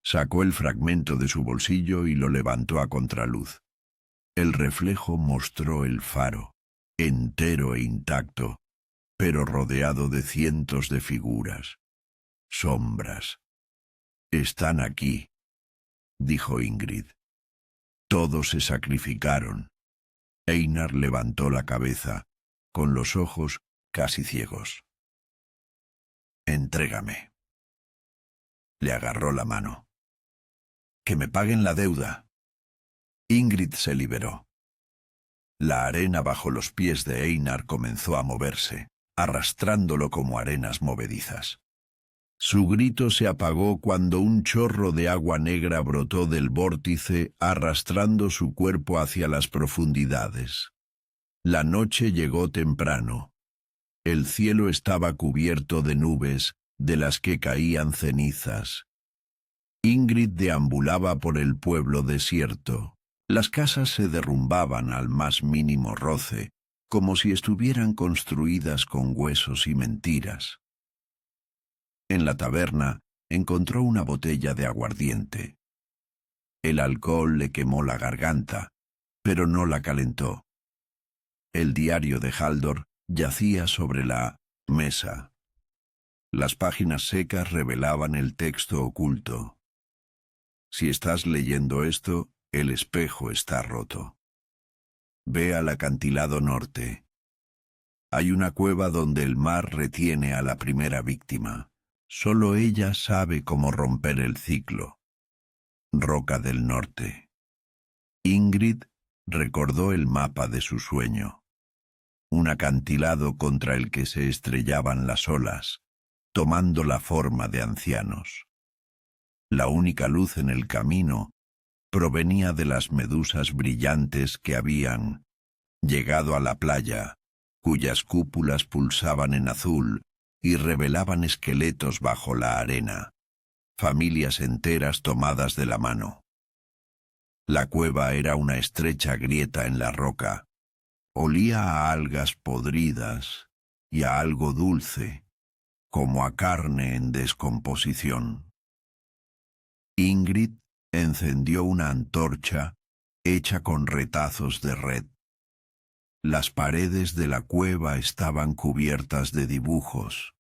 Sacó el fragmento de su bolsillo y lo levantó a contraluz. El reflejo mostró el faro, entero e intacto, pero rodeado de cientos de figuras, sombras. «Están aquí», dijo Ingrid. Todos se sacrificaron. Einar levantó la cabeza, con los ojos casi ciegos. «Entrégame». Le agarró la mano. «Que me paguen la deuda». Ingrid se liberó. La arena bajo los pies de Einar comenzó a moverse, arrastrándolo como arenas movedizas. Su grito se apagó cuando un chorro de agua negra brotó del vórtice, arrastrando su cuerpo hacia las profundidades. La noche llegó temprano. El cielo estaba cubierto de nubes, de las que caían cenizas. Ingrid deambulaba por el pueblo desierto. Las casas se derrumbaban al más mínimo roce, como si estuvieran construidas con huesos y mentiras. En la taberna encontró una botella de aguardiente. El alcohol le quemó la garganta, pero no la calentó. El diario de Haldor yacía sobre la mesa. Las páginas secas revelaban el texto oculto. Si estás leyendo esto, el espejo está roto. Ve al acantilado norte. Hay una cueva donde el mar retiene a la primera víctima. Solo ella sabe cómo romper el ciclo. Roca del Norte. Ingrid recordó el mapa de su sueño. Un acantilado contra el que se estrellaban las olas, tomando la forma de ancianos. La única luz en el camino provenía de las medusas brillantes que habían llegado a la playa, cuyas cúpulas pulsaban en azul y revelaban esqueletos bajo la arena, familias enteras tomadas de la mano. La cueva era una estrecha grieta en la roca. Olía a algas podridas y a algo dulce, como a carne en descomposición. Ingrid encendió una antorcha hecha con retazos de red. Las paredes de la cueva estaban cubiertas de dibujos.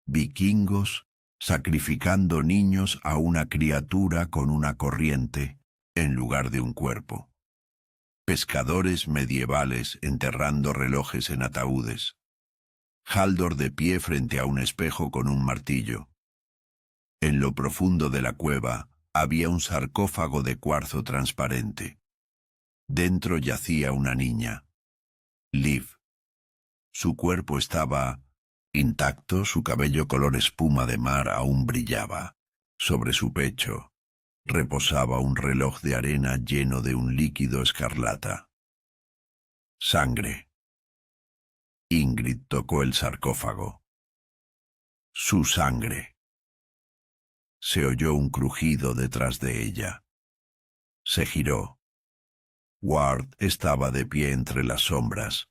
Vikingos sacrificando niños a una criatura con una corriente en lugar de un cuerpo. Pescadores medievales enterrando relojes en ataúdes. Haldor de pie frente a un espejo con un martillo. En lo profundo de la cueva había un sarcófago de cuarzo transparente. Dentro yacía una niña. Liv. Su cuerpo estaba intacto, su cabello color espuma de mar aún brillaba. Sobre su pecho reposaba un reloj de arena lleno de un líquido escarlata. Sangre. Ingrid tocó el sarcófago. Su sangre. Se oyó un crujido detrás de ella. Se giró. Ward estaba de pie entre las sombras,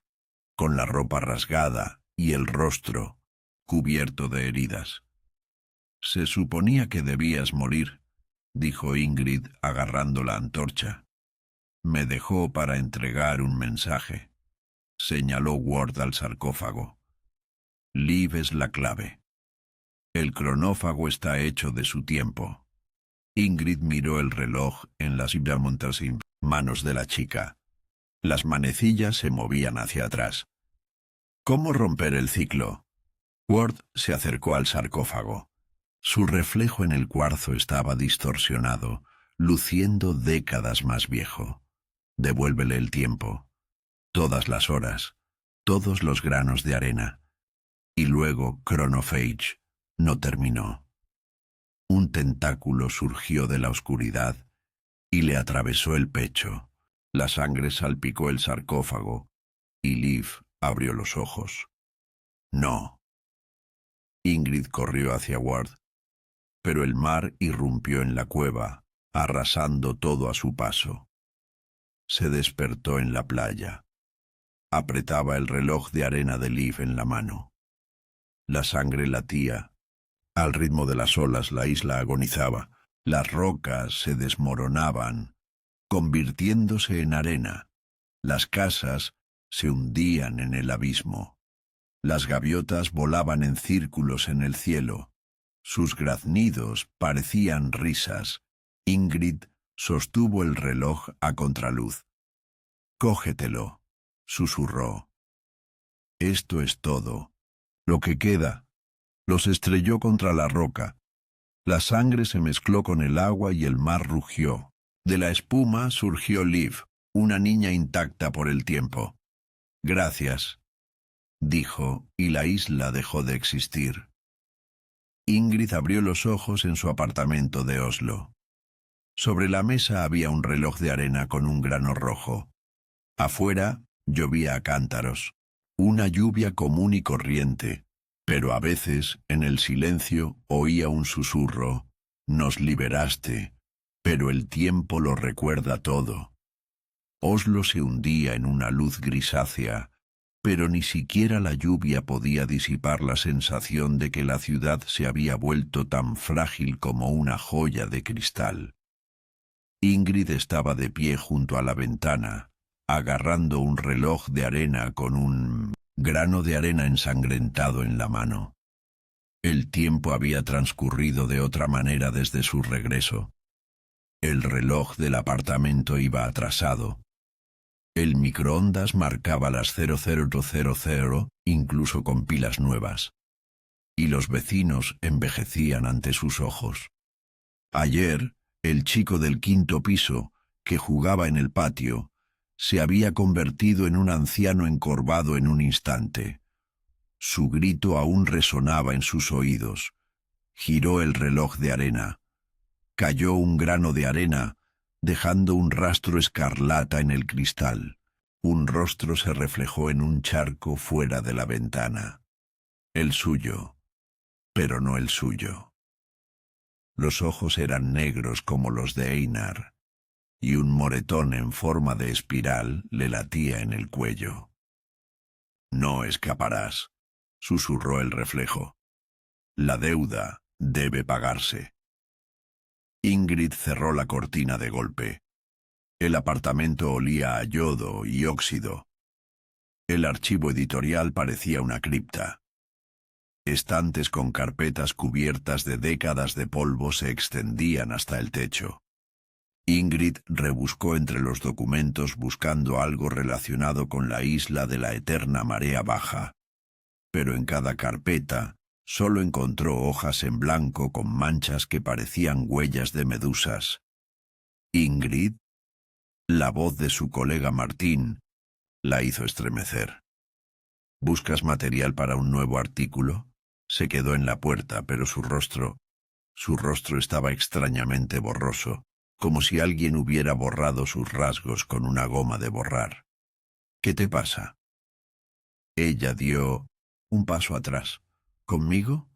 con la ropa rasgada y el rostro cubierto de heridas. «Se suponía que debías morir», dijo Ingrid agarrando la antorcha. «Me dejó para entregar un mensaje», señaló Ward al sarcófago. «Liv es la clave. El cronófago está hecho de su tiempo». Ingrid miró el reloj en las manos de la chica. Las manecillas se movían hacia atrás. «¿Cómo romper el ciclo?» Ward se acercó al sarcófago. Su reflejo en el cuarzo estaba distorsionado, luciendo décadas más viejo. «Devuélvele el tiempo, todas las horas, todos los granos de arena». Y luego Chronophage no terminó. Un tentáculo surgió de la oscuridad y le atravesó el pecho. La sangre salpicó el sarcófago y Liv abrió los ojos. «No». Ingrid corrió hacia Ward, pero el mar irrumpió en la cueva, arrasando todo a su paso. Se despertó en la playa. Apretaba el reloj de arena de Liv en la mano. La sangre latía. Al ritmo de las olas la isla agonizaba. Las rocas se desmoronaban, convirtiéndose en arena. Las casas se hundían en el abismo. Las gaviotas volaban en círculos en el cielo. Sus graznidos parecían risas. Ingrid sostuvo el reloj a contraluz. «Cógetelo», susurró. «Esto es todo. Lo que queda». Los estrelló contra la roca. La sangre se mezcló con el agua y el mar rugió. De la espuma surgió Liv, una niña intacta por el tiempo. «Gracias», dijo, y la isla dejó de existir. Ingrid abrió los ojos en su apartamento de Oslo. Sobre la mesa había un reloj de arena con un grano rojo. Afuera llovía a cántaros, una lluvia común y corriente, pero a veces, en el silencio, oía un susurro. «Nos liberaste, pero el tiempo lo recuerda todo». Oslo se hundía en una luz grisácea, pero ni siquiera la lluvia podía disipar la sensación de que la ciudad se había vuelto tan frágil como una joya de cristal. Ingrid estaba de pie junto a la ventana, agarrando un reloj de arena con un grano de arena ensangrentado en la mano. El tiempo había transcurrido de otra manera desde su regreso. El reloj del apartamento iba atrasado. El microondas marcaba las 0000, incluso con pilas nuevas. Y los vecinos envejecían ante sus ojos. Ayer, el chico del quinto piso, que jugaba en el patio, se había convertido en un anciano encorvado en un instante. Su grito aún resonaba en sus oídos. Giró el reloj de arena. Cayó un grano de arena, dejando un rastro escarlata en el cristal. Un rostro se reflejó en un charco fuera de la ventana. El suyo, pero no el suyo. Los ojos eran negros como los de Einar, y un moretón en forma de espiral le latía en el cuello. «No escaparás», susurró el reflejo. «La deuda debe pagarse». Ingrid cerró la cortina de golpe. El apartamento olía a yodo y óxido. El archivo editorial parecía una cripta. Estantes con carpetas cubiertas de décadas de polvo se extendían hasta el techo. Ingrid rebuscó entre los documentos buscando algo relacionado con la isla de la eterna marea baja. Pero en cada carpeta solo encontró hojas en blanco con manchas que parecían huellas de medusas. «Ingrid», la voz de su colega Martín, la hizo estremecer. «¿Buscas material para un nuevo artículo?» Se quedó en la puerta, pero su rostro estaba extrañamente borroso, como si alguien hubiera borrado sus rasgos con una goma de borrar. «¿Qué te pasa?» Ella dio un paso atrás. «¿Conmigo?»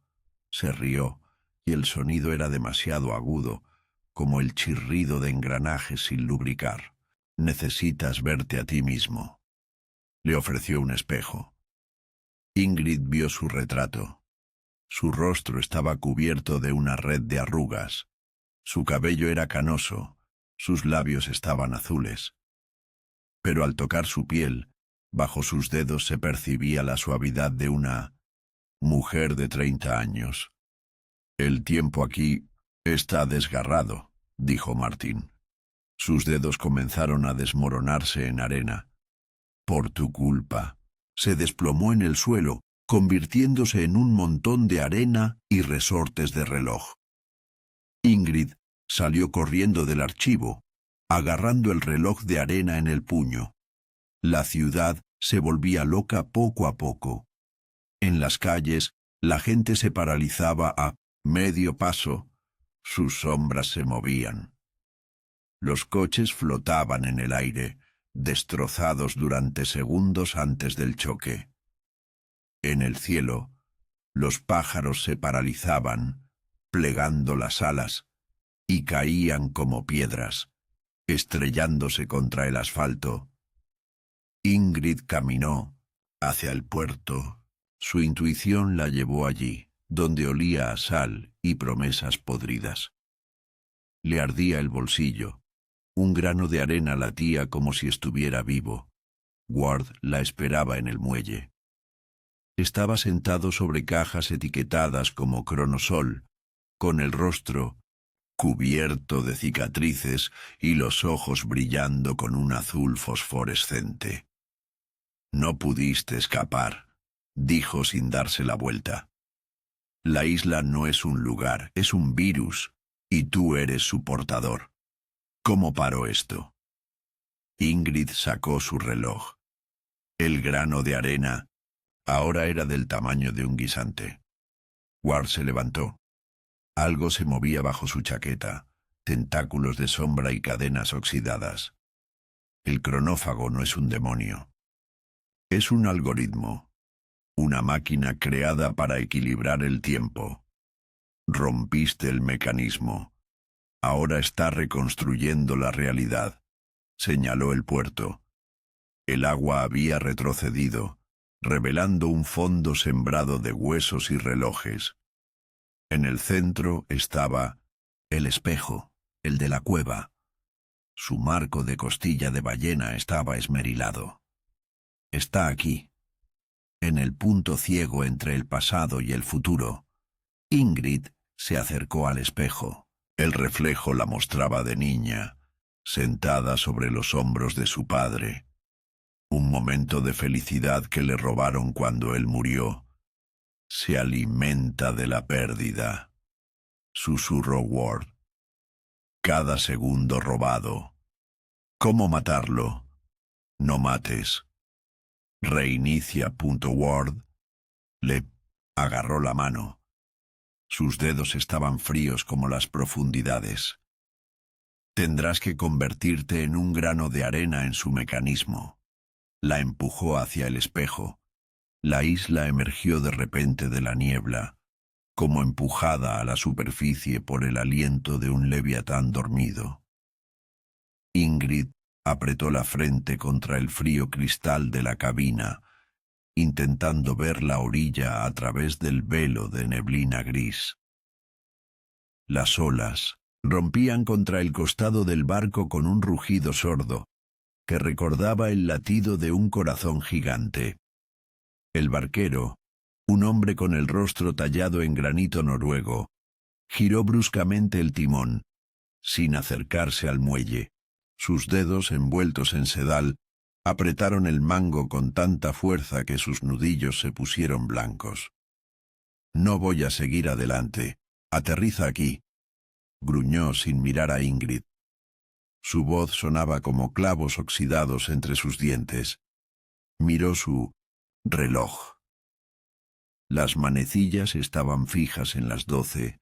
Se rió, y el sonido era demasiado agudo, como el chirrido de engranajes sin lubricar. «Necesitas verte a ti mismo». Le ofreció un espejo. Ingrid vio su retrato. Su rostro estaba cubierto de una red de arrugas. Su cabello era canoso, sus labios estaban azules. Pero al tocar su piel, bajo sus dedos se percibía la suavidad de una mujer de 30 años. «El tiempo aquí está desgarrado», dijo Martín. Sus dedos comenzaron a desmoronarse en arena. «Por tu culpa». Se desplomó en el suelo, convirtiéndose en un montón de arena y resortes de reloj. Ingrid salió corriendo del archivo, agarrando el reloj de arena en el puño. La ciudad se volvía loca poco a poco. En las calles, la gente se paralizaba a medio paso. Sus sombras se movían. Los coches flotaban en el aire, destrozados durante segundos antes del choque. En el cielo, los pájaros se paralizaban, plegando las alas, y caían como piedras, estrellándose contra el asfalto. Ingrid caminó hacia el puerto. Su intuición la llevó allí, donde olía a sal y promesas podridas. Le ardía el bolsillo. Un grano de arena latía como si estuviera vivo. Ward la esperaba en el muelle. Estaba sentado sobre cajas etiquetadas como Cronosol, con el rostro cubierto de cicatrices y los ojos brillando con un azul fosforescente. «No pudiste escapar», dijo sin darse la vuelta. «La isla no es un lugar, es un virus, y tú eres su portador. ¿Cómo paró esto?» Ingrid sacó su reloj. El grano de arena ahora era del tamaño de un guisante. Ward se levantó. Algo se movía bajo su chaqueta, tentáculos de sombra y cadenas oxidadas. El cronófago no es un demonio. Es un algoritmo, una máquina creada para equilibrar el tiempo. Rompiste el mecanismo. Ahora está reconstruyendo la realidad, señaló el puerto. El agua había retrocedido, revelando un fondo sembrado de huesos y relojes. En el centro estaba el espejo, el de la cueva. Su marco de costilla de ballena estaba esmerilado. Está aquí, en el punto ciego entre el pasado y el futuro. Ingrid se acercó al espejo. El reflejo la mostraba de niña, sentada sobre los hombros de su padre. Un momento de felicidad que le robaron cuando él murió. Se alimenta de la pérdida, susurró Ward. Cada segundo robado. ¿Cómo matarlo? No mates. Reinicia. Ward le agarró la mano. Sus dedos estaban fríos como las profundidades. Tendrás que convertirte en un grano de arena en su mecanismo. La empujó hacia el espejo. La isla emergió de repente de la niebla, como empujada a la superficie por el aliento de un leviatán dormido. Ingrid apretó la frente contra el frío cristal de la cabina, intentando ver la orilla a través del velo de neblina gris. Las olas rompían contra el costado del barco con un rugido sordo, que recordaba el latido de un corazón gigante. El barquero, un hombre con el rostro tallado en granito noruego, giró bruscamente el timón, sin acercarse al muelle. Sus dedos, envueltos en sedal, apretaron el mango con tanta fuerza que sus nudillos se pusieron blancos. «No voy a seguir adelante. Aterriza aquí», gruñó sin mirar a Ingrid. Su voz sonaba como clavos oxidados entre sus dientes. Miró su reloj. Las manecillas estaban fijas en las 12,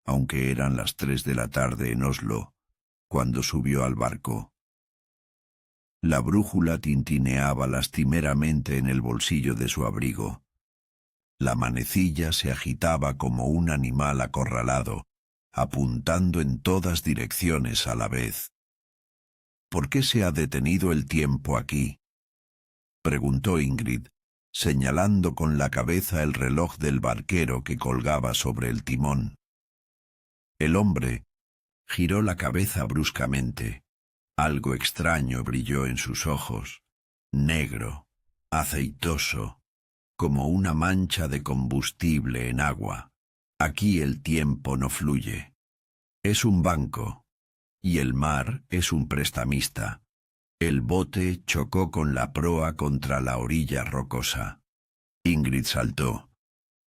aunque eran las 3 de la tarde en Oslo, cuando subió al barco. La brújula tintineaba lastimeramente en el bolsillo de su abrigo. La manecilla se agitaba como un animal acorralado, apuntando en todas direcciones a la vez. «¿Por qué se ha detenido el tiempo aquí?», preguntó Ingrid, señalando con la cabeza el reloj del barquero que colgaba sobre el timón. El hombre giró la cabeza bruscamente. Algo extraño brilló en sus ojos, negro, aceitoso, como una mancha de combustible en agua. «Aquí el tiempo no fluye. Es un banco, y el mar es un prestamista». El bote chocó con la proa contra la orilla rocosa. Ingrid saltó,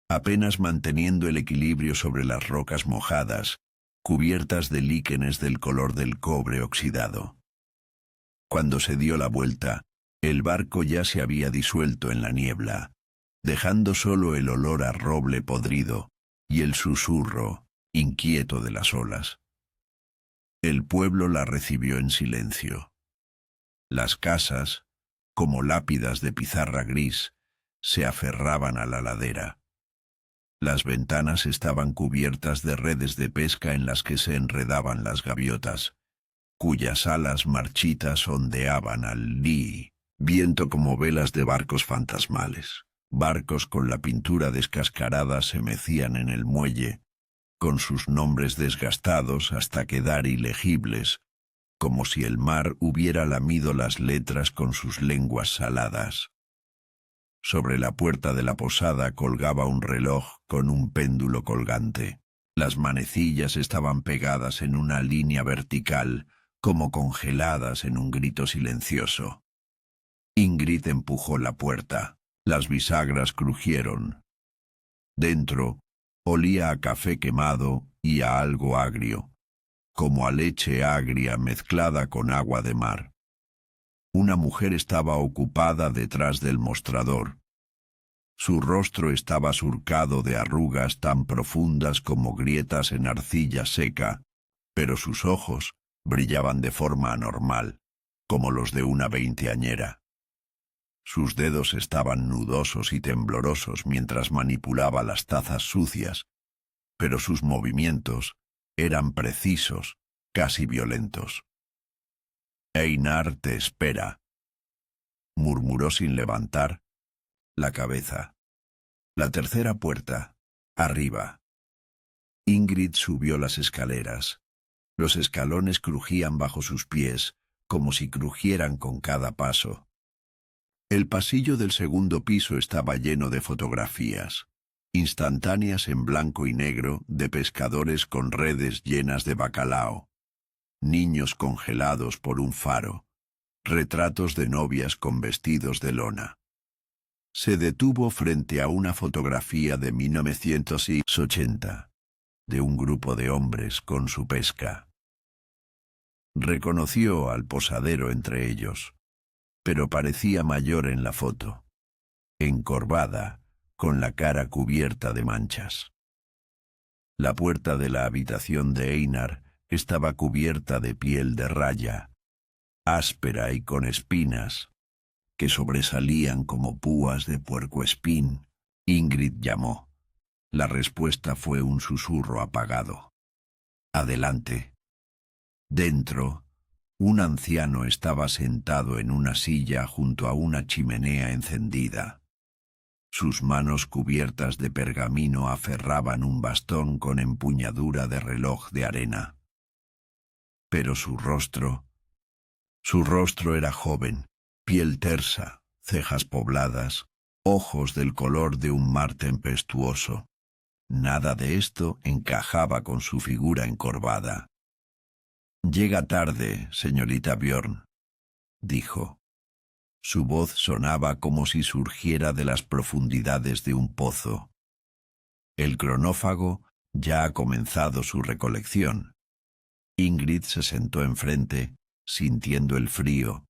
apenas manteniendo el equilibrio sobre las rocas mojadas, cubiertas de líquenes del color del cobre oxidado. Cuando se dio la vuelta, el barco ya se había disuelto en la niebla, dejando solo el olor a roble podrido y el susurro inquieto de las olas. El pueblo la recibió en silencio. Las casas, como lápidas de pizarra gris, se aferraban a la ladera. Las ventanas estaban cubiertas de redes de pesca en las que se enredaban las gaviotas, cuyas alas marchitas ondeaban al lee, viento como velas de barcos fantasmales. Barcos con la pintura descascarada se mecían en el muelle, con sus nombres desgastados hasta quedar ilegibles, como si el mar hubiera lamido las letras con sus lenguas saladas. Sobre la puerta de la posada colgaba un reloj con un péndulo colgante. Las manecillas estaban pegadas en una línea vertical, como congeladas en un grito silencioso. Ingrid empujó la puerta. Las bisagras crujieron. Dentro, olía a café quemado y a algo agrio, como a leche agria mezclada con agua de mar. Una mujer estaba ocupada detrás del mostrador. Su rostro estaba surcado de arrugas tan profundas como grietas en arcilla seca, pero sus ojos brillaban de forma anormal, como los de una veinteañera. Sus dedos estaban nudosos y temblorosos mientras manipulaba las tazas sucias, pero sus movimientos eran precisos, casi violentos. «Einar te espera», murmuró sin levantar la cabeza. La tercera puerta, arriba. Ingrid subió las escaleras. Los escalones crujían bajo sus pies, como si crujieran con cada paso. El pasillo del segundo piso estaba lleno de fotografías, instantáneas en blanco y negro de pescadores con redes llenas de bacalao, niños congelados por un faro, retratos de novias con vestidos de lona. Se detuvo frente a una fotografía de 1980, de un grupo de hombres con su pesca. Reconoció al posadero entre ellos, pero parecía mayor en la foto, encorvada, con la cara cubierta de manchas. La puerta de la habitación de Einar estaba cubierta de piel de raya, áspera y con espinas, que sobresalían como púas de puercoespín. Ingrid llamó. La respuesta fue un susurro apagado. «Adelante». Dentro, un anciano estaba sentado en una silla junto a una chimenea encendida. Sus manos cubiertas de pergamino aferraban un bastón con empuñadura de reloj de arena. Pero su rostro era joven, piel tersa, cejas pobladas, ojos del color de un mar tempestuoso. Nada de esto encajaba con su figura encorvada. «Llega tarde, señorita Björn», dijo. Su voz sonaba como si surgiera de las profundidades de un pozo. El cronófago ya ha comenzado su recolección. Ingrid se sentó enfrente, sintiendo el frío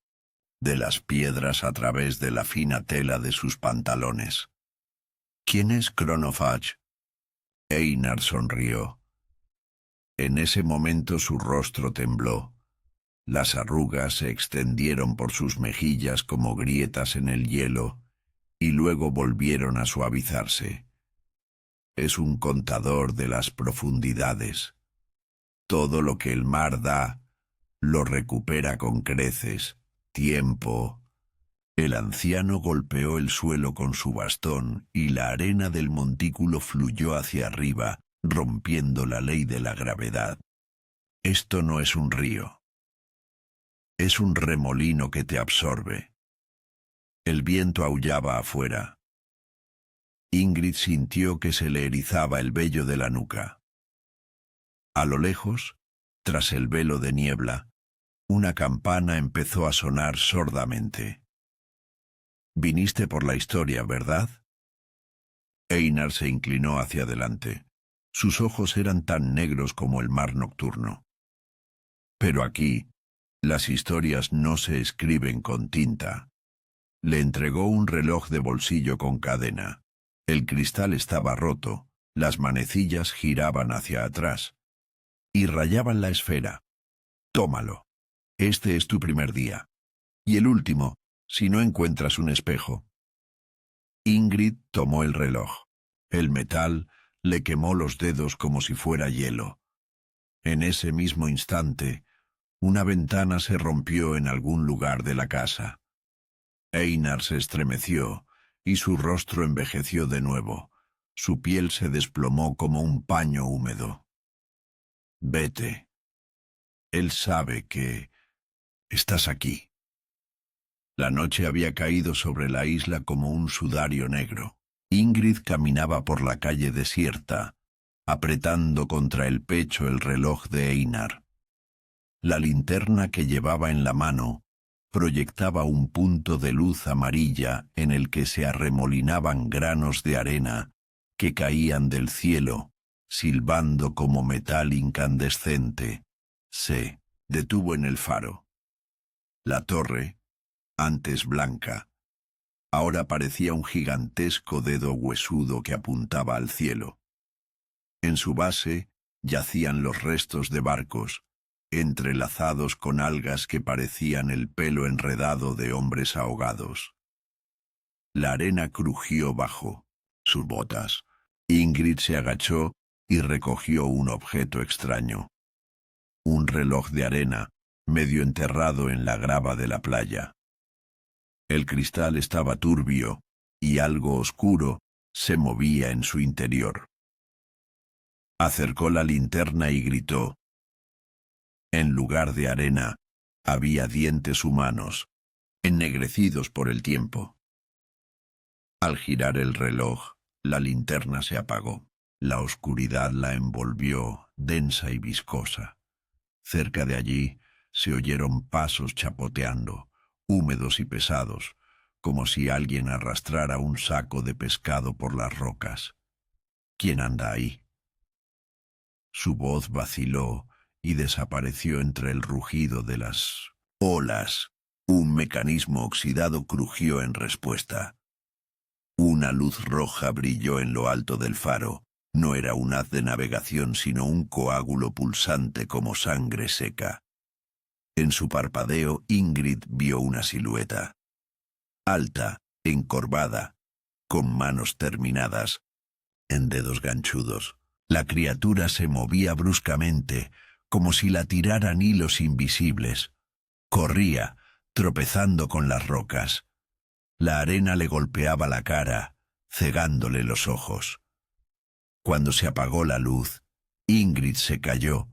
de las piedras a través de la fina tela de sus pantalones. «¿Quién es Cronofage?» Einar sonrió. En ese momento su rostro tembló. Las arrugas se extendieron por sus mejillas como grietas en el hielo y luego volvieron a suavizarse. Es un contador de las profundidades. Todo lo que el mar da, lo recupera con creces, tiempo. El anciano golpeó el suelo con su bastón y la arena del montículo fluyó hacia arriba, rompiendo la ley de la gravedad. Esto no es un río. Es un remolino que te absorbe. El viento aullaba afuera. Ingrid sintió que se le erizaba el vello de la nuca. A lo lejos, tras el velo de niebla, una campana empezó a sonar sordamente. «Viniste por la historia, ¿verdad?» Einar se inclinó hacia adelante. Sus ojos eran tan negros como el mar nocturno. «Pero aquí, las historias no se escriben con tinta». Le entregó un reloj de bolsillo con cadena. El cristal estaba roto, las manecillas giraban hacia atrás y rayaban la esfera. «Tómalo. Este es tu primer día. Y el último, si no encuentras un espejo». Ingrid tomó el reloj. El metal le quemó los dedos como si fuera hielo. En ese mismo instante, una ventana se rompió en algún lugar de la casa. Einar se estremeció y su rostro envejeció de nuevo. Su piel se desplomó como un paño húmedo. Vete. Él sabe que estás aquí. La noche había caído sobre la isla como un sudario negro. Ingrid caminaba por la calle desierta, apretando contra el pecho el reloj de Einar. La linterna que llevaba en la mano proyectaba un punto de luz amarilla en el que se arremolinaban granos de arena que caían del cielo, silbando como metal incandescente. Se detuvo en el faro. La torre, antes blanca, ahora parecía un gigantesco dedo huesudo que apuntaba al cielo. En su base yacían los restos de barcos, entrelazados con algas que parecían el pelo enredado de hombres ahogados. La arena crujió bajo sus botas. Ingrid se agachó y recogió un objeto extraño. Un reloj de arena, medio enterrado en la grava de la playa. El cristal estaba turbio y algo oscuro se movía en su interior. Acercó la linterna y gritó. En lugar de arena, había dientes humanos, ennegrecidos por el tiempo. Al girar el reloj, la linterna se apagó. La oscuridad la envolvió, densa y viscosa. Cerca de allí se oyeron pasos chapoteando, húmedos y pesados, como si alguien arrastrara un saco de pescado por las rocas. ¿Quién anda ahí? Su voz vaciló y desapareció entre el rugido de las olas. Un mecanismo oxidado crujió en respuesta. Una luz roja brilló en lo alto del faro. No era un haz de navegación, sino un coágulo pulsante como sangre seca. En su parpadeo, Ingrid vio una silueta. Alta, encorvada, con manos terminadas en dedos ganchudos. La criatura se movía bruscamente, como si la tiraran hilos invisibles. Corría, tropezando con las rocas. La arena le golpeaba la cara, cegándole los ojos. Cuando se apagó la luz, Ingrid se cayó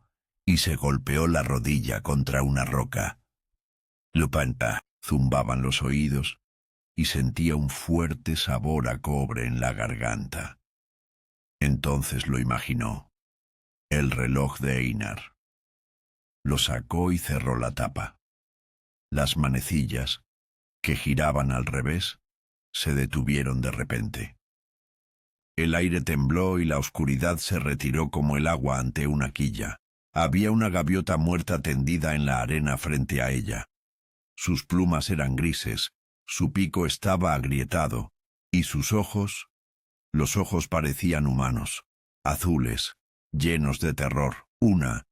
y se golpeó la rodilla contra una roca. Lupanta zumbaban los oídos y sentía un fuerte sabor a cobre en la garganta. Entonces lo imaginó. El reloj de Einar. Lo sacó y cerró la tapa. Las manecillas, que giraban al revés, se detuvieron de repente. El aire tembló y la oscuridad se retiró como el agua ante una quilla. Había una gaviota muerta tendida en la arena frente a ella. Sus plumas eran grises, su pico estaba agrietado, y sus ojos, los ojos parecían humanos, azules, llenos de terror. Una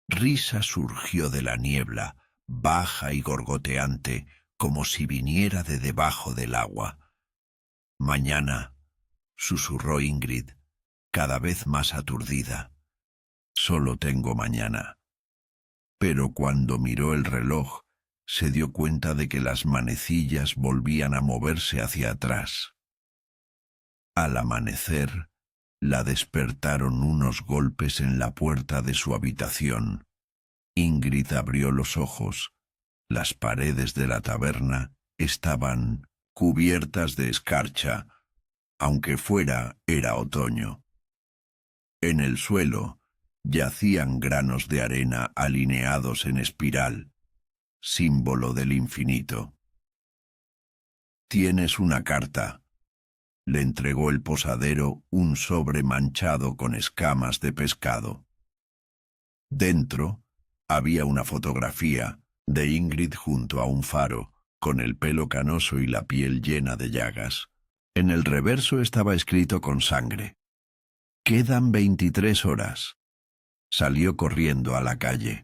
risa surgió de la niebla, baja y gorgoteante, como si viniera de debajo del agua. Mañana, susurró Ingrid, cada vez más aturdida. Solo tengo mañana. Pero cuando miró el reloj, se dio cuenta de que las manecillas volvían a moverse hacia atrás. Al amanecer, la despertaron unos golpes en la puerta de su habitación. Ingrid abrió los ojos. Las paredes de la taberna estaban cubiertas de escarcha, aunque fuera era otoño. En el suelo yacían granos de arena alineados en espiral, símbolo del infinito. «Tienes una carta», le entregó el posadero un sobre manchado con escamas de pescado. Dentro había una fotografía de Ingrid junto a un faro, con el pelo canoso y la piel llena de llagas. En el reverso estaba escrito con sangre: «Quedan 23 horas». Salió corriendo a la calle.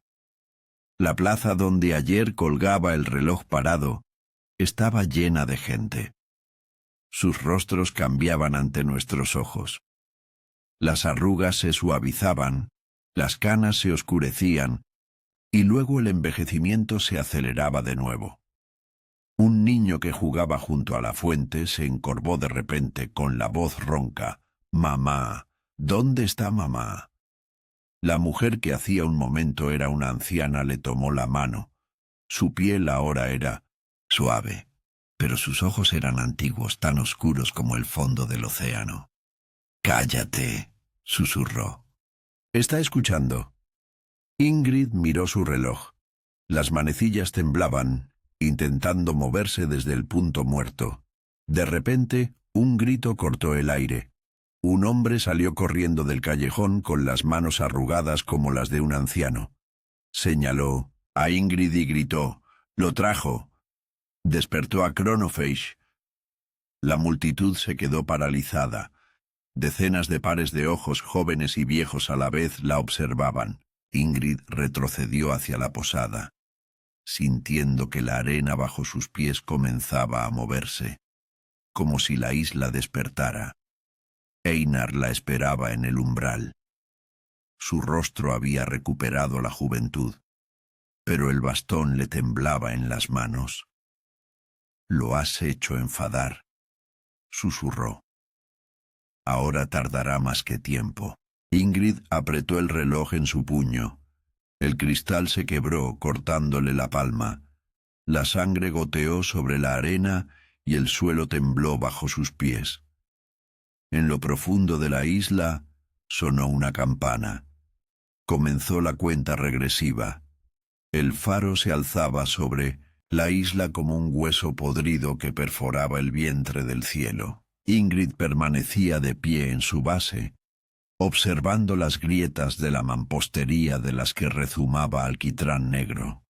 La plaza donde ayer colgaba el reloj parado estaba llena de gente. Sus rostros cambiaban ante nuestros ojos. Las arrugas se suavizaban, las canas se oscurecían, y luego el envejecimiento se aceleraba de nuevo. Un niño que jugaba junto a la fuente se encorvó de repente con la voz ronca: «Mamá, ¿dónde está mamá?». La mujer que hacía un momento era una anciana le tomó la mano. Su piel ahora era suave, pero sus ojos eran antiguos, tan oscuros como el fondo del océano. «Cállate», susurró. «¿Está escuchando?» Ingrid miró su reloj. Las manecillas temblaban, intentando moverse desde el punto muerto. De repente, un grito cortó el aire. Un hombre salió corriendo del callejón con las manos arrugadas como las de un anciano. Señaló a Ingrid y gritó: «¡Lo trajo!». Despertó a Chronophage. La multitud se quedó paralizada. Decenas de pares de ojos jóvenes y viejos a la vez la observaban. Ingrid retrocedió hacia la posada, sintiendo que la arena bajo sus pies comenzaba a moverse, como si la isla despertara. Einar la esperaba en el umbral. Su rostro había recuperado la juventud, pero el bastón le temblaba en las manos. «Lo has hecho enfadar», susurró. «Ahora tardará más que tiempo». Ingrid apretó el reloj en su puño. El cristal se quebró, cortándole la palma. La sangre goteó sobre la arena y el suelo tembló bajo sus pies. En lo profundo de la isla sonó una campana. Comenzó la cuenta regresiva. El faro se alzaba sobre la isla como un hueso podrido que perforaba el vientre del cielo. Ingrid permanecía de pie en su base, observando las grietas de la mampostería de las que rezumaba alquitrán negro.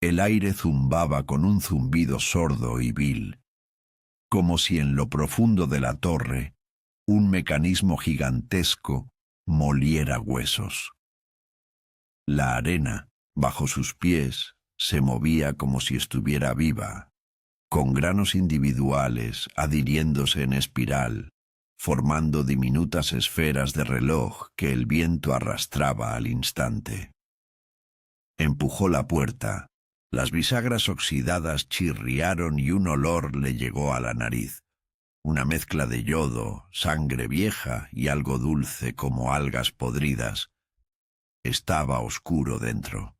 El aire zumbaba con un zumbido sordo y vil, como si en lo profundo de la torre un mecanismo gigantesco moliera huesos. La arena, bajo sus pies, se movía como si estuviera viva, con granos individuales adhiriéndose en espiral, formando diminutas esferas de reloj que el viento arrastraba al instante. Empujó la puerta. Las bisagras oxidadas chirriaron y un olor le llegó a la nariz. Una mezcla de yodo, sangre vieja y algo dulce como algas podridas. Estaba oscuro dentro.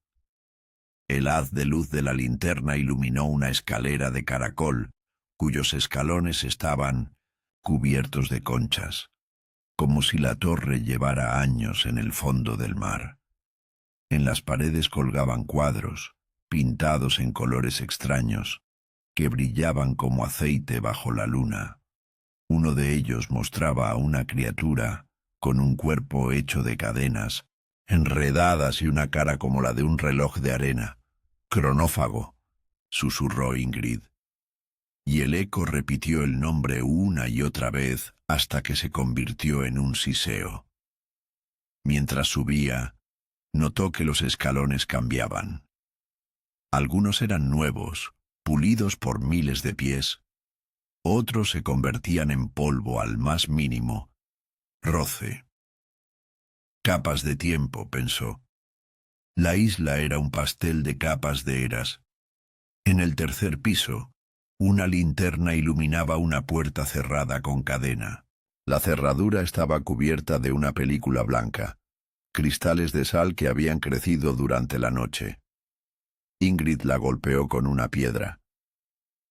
El haz de luz de la linterna iluminó una escalera de caracol, cuyos escalones estaban cubiertos de conchas, como si la torre llevara años en el fondo del mar. En las paredes colgaban cuadros, pintados en colores extraños, que brillaban como aceite bajo la luna. Uno de ellos mostraba a una criatura con un cuerpo hecho de cadenas, enredadas y una cara como la de un reloj de arena. «Cronófago», susurró Ingrid. Y el eco repitió el nombre una y otra vez hasta que se convirtió en un siseo. Mientras subía, notó que los escalones cambiaban. Algunos eran nuevos, pulidos por miles de pies. Otros se convertían en polvo al más mínimo roce. Capas de tiempo, pensó. La isla era un pastel de capas de eras. En el tercer piso, una linterna iluminaba una puerta cerrada con cadena. La cerradura estaba cubierta de una película blanca, cristales de sal que habían crecido durante la noche. Ingrid la golpeó con una piedra.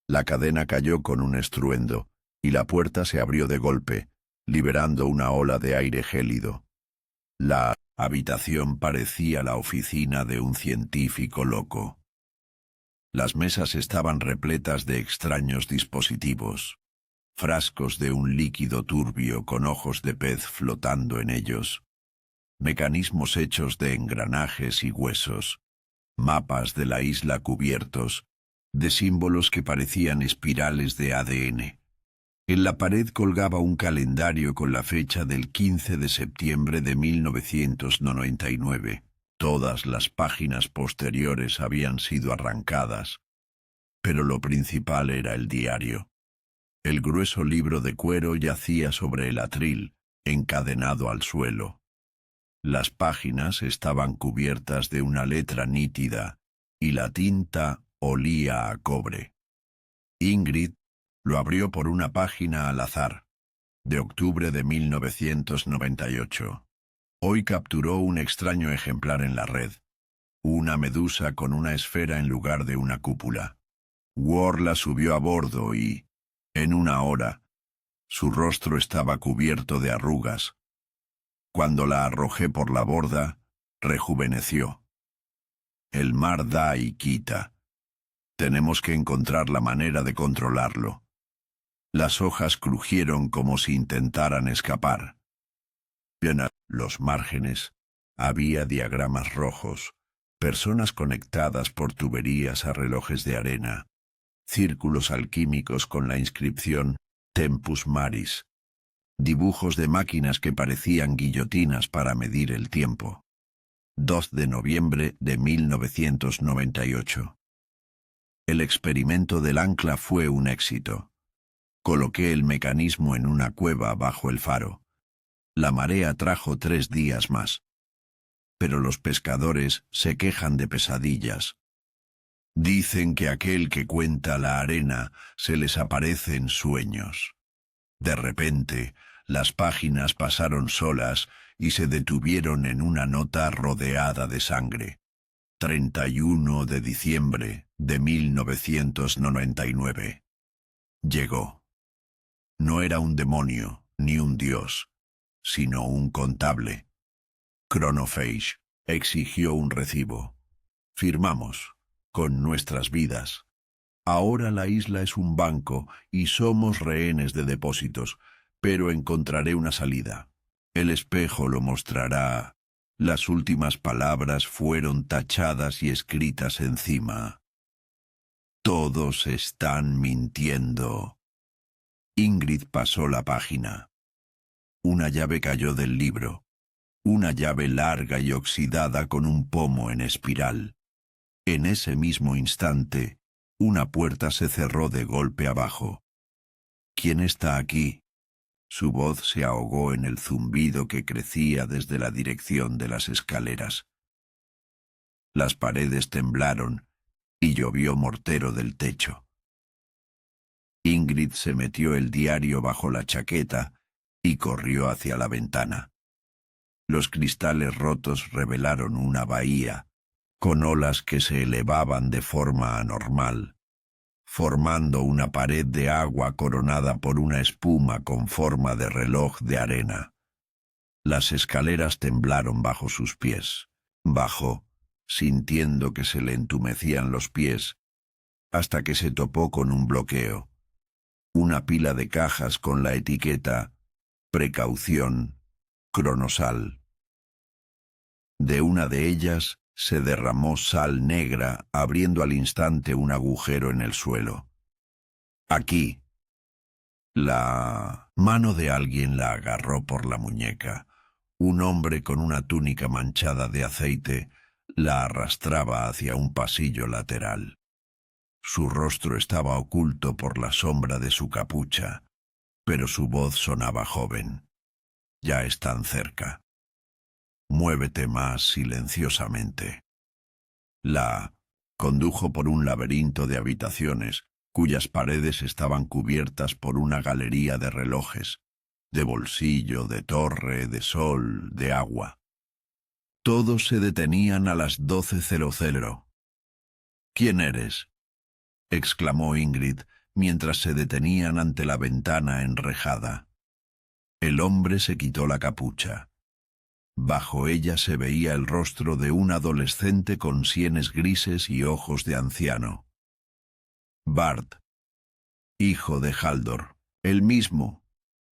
La cadena cayó con un estruendo, y la puerta se abrió de golpe, liberando una ola de aire gélido. La habitación parecía la oficina de un científico loco. Las mesas estaban repletas de extraños dispositivos, frascos de un líquido turbio con ojos de pez flotando en ellos, mecanismos hechos de engranajes y huesos, mapas de la isla cubiertos de símbolos que parecían espirales de ADN. En la pared colgaba un calendario con la fecha del 15 de septiembre de 1999. Todas las páginas posteriores habían sido arrancadas, pero lo principal era el diario. El grueso libro de cuero yacía sobre el atril, encadenado al suelo. Las páginas estaban cubiertas de una letra nítida, y la tinta olía a cobre. Ingrid lo abrió por una página al azar, de octubre de 1998. Hoy capturó un extraño ejemplar en la red. Una medusa con una esfera en lugar de una cúpula. Ward la subió a bordo y, en una hora, su rostro estaba cubierto de arrugas. Cuando la arrojé por la borda, rejuveneció. El mar da y quita. Tenemos que encontrar la manera de controlarlo. Las hojas crujieron como si intentaran escapar. En los márgenes había diagramas rojos, personas conectadas por tuberías a relojes de arena, círculos alquímicos con la inscripción Tempus Maris, dibujos de máquinas que parecían guillotinas para medir el tiempo. 2 de noviembre de 1998. El experimento del ancla fue un éxito. Coloqué el mecanismo en una cueva bajo el faro. La marea trajo 3 días más. Pero los pescadores se quejan de pesadillas. Dicen que aquel que cuenta la arena se les aparece en sueños. De repente, las páginas pasaron solas y se detuvieron en una nota rodeada de sangre. 31 de diciembre de 1999. Llegó. No era un demonio ni un dios, sino un contable. Chronophage exigió un recibo. Firmamos, con nuestras vidas. Ahora la isla es un banco y somos rehenes de depósitos, pero encontraré una salida. El espejo lo mostrará. Las últimas palabras fueron tachadas y escritas encima. Todos están mintiendo. Ingrid pasó la página. Una llave cayó del libro. Una llave larga y oxidada con un pomo en espiral. En ese mismo instante, una puerta se cerró de golpe abajo. ¿Quién está aquí? Su voz se ahogó en el zumbido que crecía desde la dirección de las escaleras. Las paredes temblaron y llovió mortero del techo. Ingrid se metió el diario bajo la chaqueta y corrió hacia la ventana. Los cristales rotos revelaron una bahía, con olas que se elevaban de forma anormal, formando una pared de agua coronada por una espuma con forma de reloj de arena. Las escaleras temblaron bajo sus pies. Bajó, sintiendo que se le entumecían los pies, hasta que se topó con un bloqueo. Una pila de cajas con la etiqueta Precaución, Cronosal. De una de ellas se derramó sal negra, abriendo al instante un agujero en el suelo. Aquí. La mano de alguien la agarró por la muñeca. Un hombre con una túnica manchada de aceite la arrastraba hacia un pasillo lateral. Su rostro estaba oculto por la sombra de su capucha, pero su voz sonaba joven. Ya están cerca. Muévete más silenciosamente. La condujo por un laberinto de habitaciones, cuyas paredes estaban cubiertas por una galería de relojes, de bolsillo, de torre, de sol, de agua. Todos se detenían a las 12:00. ¿Quién eres?, exclamó Ingrid, mientras se detenían ante la ventana enrejada. El hombre se quitó la capucha. Bajo ella se veía el rostro de un adolescente con sienes grises y ojos de anciano. Bart, hijo de Haldor, el mismo,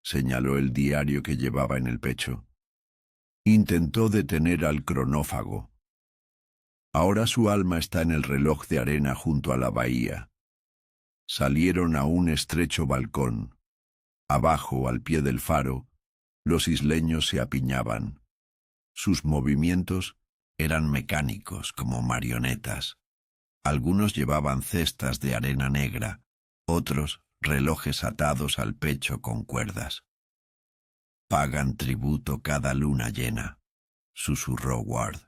señaló el diario que llevaba en el pecho. Intentó detener al cronófago. Ahora su alma está en el reloj de arena junto a la bahía. Salieron a un estrecho balcón. Abajo, al pie del faro, los isleños se apiñaban. Sus movimientos eran mecánicos, como marionetas. Algunos llevaban cestas de arena negra, otros relojes atados al pecho con cuerdas. Pagan tributo cada luna llena, susurró Ward.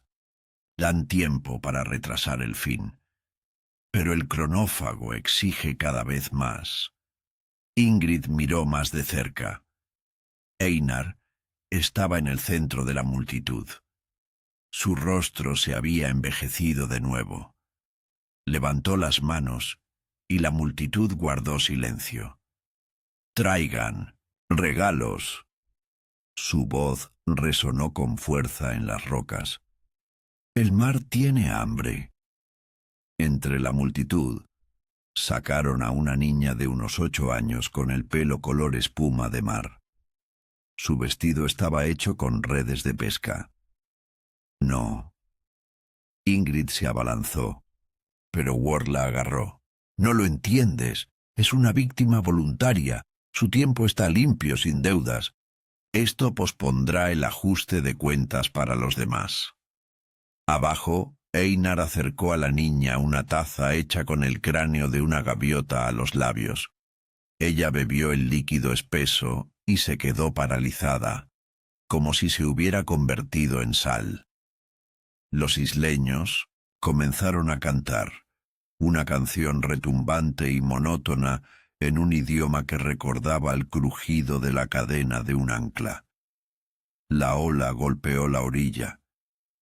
Dan tiempo para retrasar el fin. Pero el cronófago exige cada vez más. Ingrid miró más de cerca. Einar estaba en el centro de la multitud. Su rostro se había envejecido de nuevo. Levantó las manos y la multitud guardó silencio. «Traigan regalos». Su voz resonó con fuerza en las rocas. «El mar tiene hambre». Entre la multitud sacaron a una niña de unos 8 años con el pelo color espuma de mar. Su vestido estaba hecho con redes de pesca. «No». Ingrid se abalanzó, pero Ward la agarró. «No lo entiendes. Es una víctima voluntaria. Su tiempo está limpio, sin deudas. Esto pospondrá el ajuste de cuentas para los demás». Abajo, Einar acercó a la niña una taza hecha con el cráneo de una gaviota a los labios. Ella bebió el líquido espeso y se quedó paralizada, como si se hubiera convertido en sal. Los isleños comenzaron a cantar, una canción retumbante y monótona en un idioma que recordaba el crujido de la cadena de un ancla. La ola golpeó la orilla.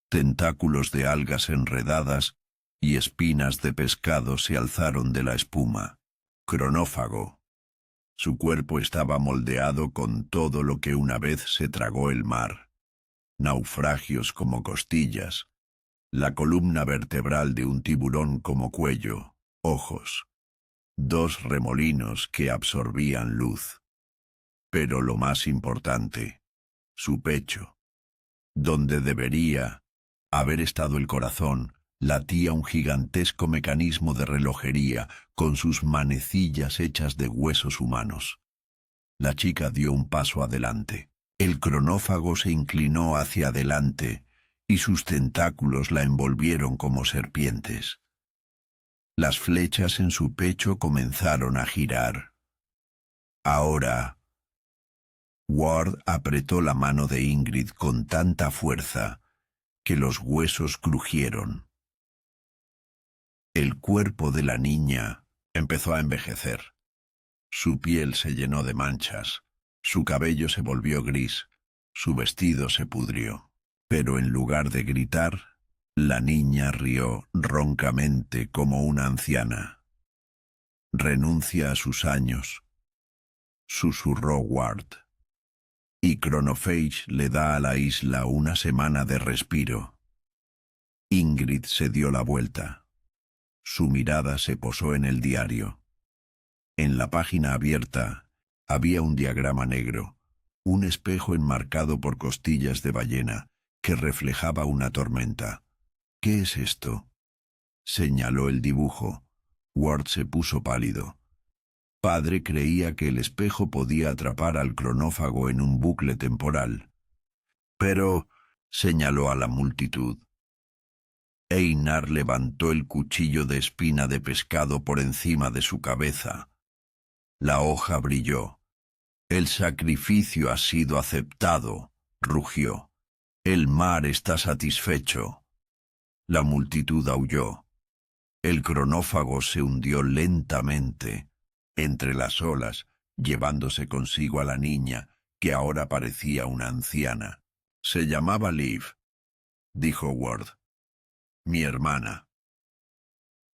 Tentáculos de algas enredadas y espinas de pescado se alzaron de la espuma. Cronófago. Su cuerpo estaba moldeado con todo lo que una vez se tragó el mar. Naufragios como costillas, la columna vertebral de un tiburón como cuello, ojos, 2 remolinos que absorbían luz. Pero lo más importante, su pecho, donde debería haber estado el corazón, latía un gigantesco mecanismo de relojería con sus manecillas hechas de huesos humanos. La chica dio un paso adelante. El cronófago se inclinó hacia adelante y sus tentáculos la envolvieron como serpientes. Las flechas en su pecho comenzaron a girar. Ahora, Ward apretó la mano de Ingrid con tanta fuerza que los huesos crujieron. El cuerpo de la niña empezó a envejecer. Su piel se llenó de manchas, su cabello se volvió gris, su vestido se pudrió. Pero en lugar de gritar, la niña rió roncamente como una anciana. «Renuncia a sus años», susurró Ward. «Y Chronophage le da a la isla una semana de respiro». Ingrid se dio la vuelta. Su mirada se posó en el diario. En la página abierta había un diagrama negro, un espejo enmarcado por costillas de ballena que reflejaba una tormenta. «¿Qué es esto?», señaló el dibujo. Ward se puso pálido. Padre creía que el espejo podía atrapar al cronófago en un bucle temporal. «Pero», señaló a la multitud. Einar levantó el cuchillo de espina de pescado por encima de su cabeza. La hoja brilló. «El sacrificio ha sido aceptado», rugió. «El mar está satisfecho». La multitud aulló. El cronófago se hundió lentamente entre las olas, llevándose consigo a la niña, que ahora parecía una anciana. «Se llamaba Liv», dijo Ward. «Mi hermana».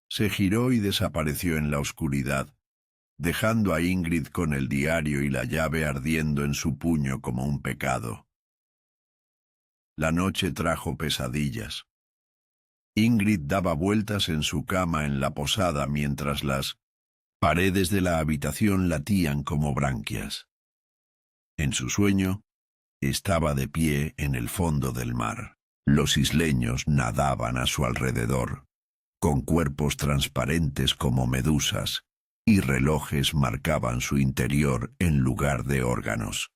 Se giró y desapareció en la oscuridad, dejando a Ingrid con el diario y la llave ardiendo en su puño como un pecado. La noche trajo pesadillas. Ingrid daba vueltas en su cama en la posada mientras las paredes de la habitación latían como branquias. En su sueño, estaba de pie en el fondo del mar. Los isleños nadaban a su alrededor, con cuerpos transparentes como medusas, y relojes marcaban su interior en lugar de órganos.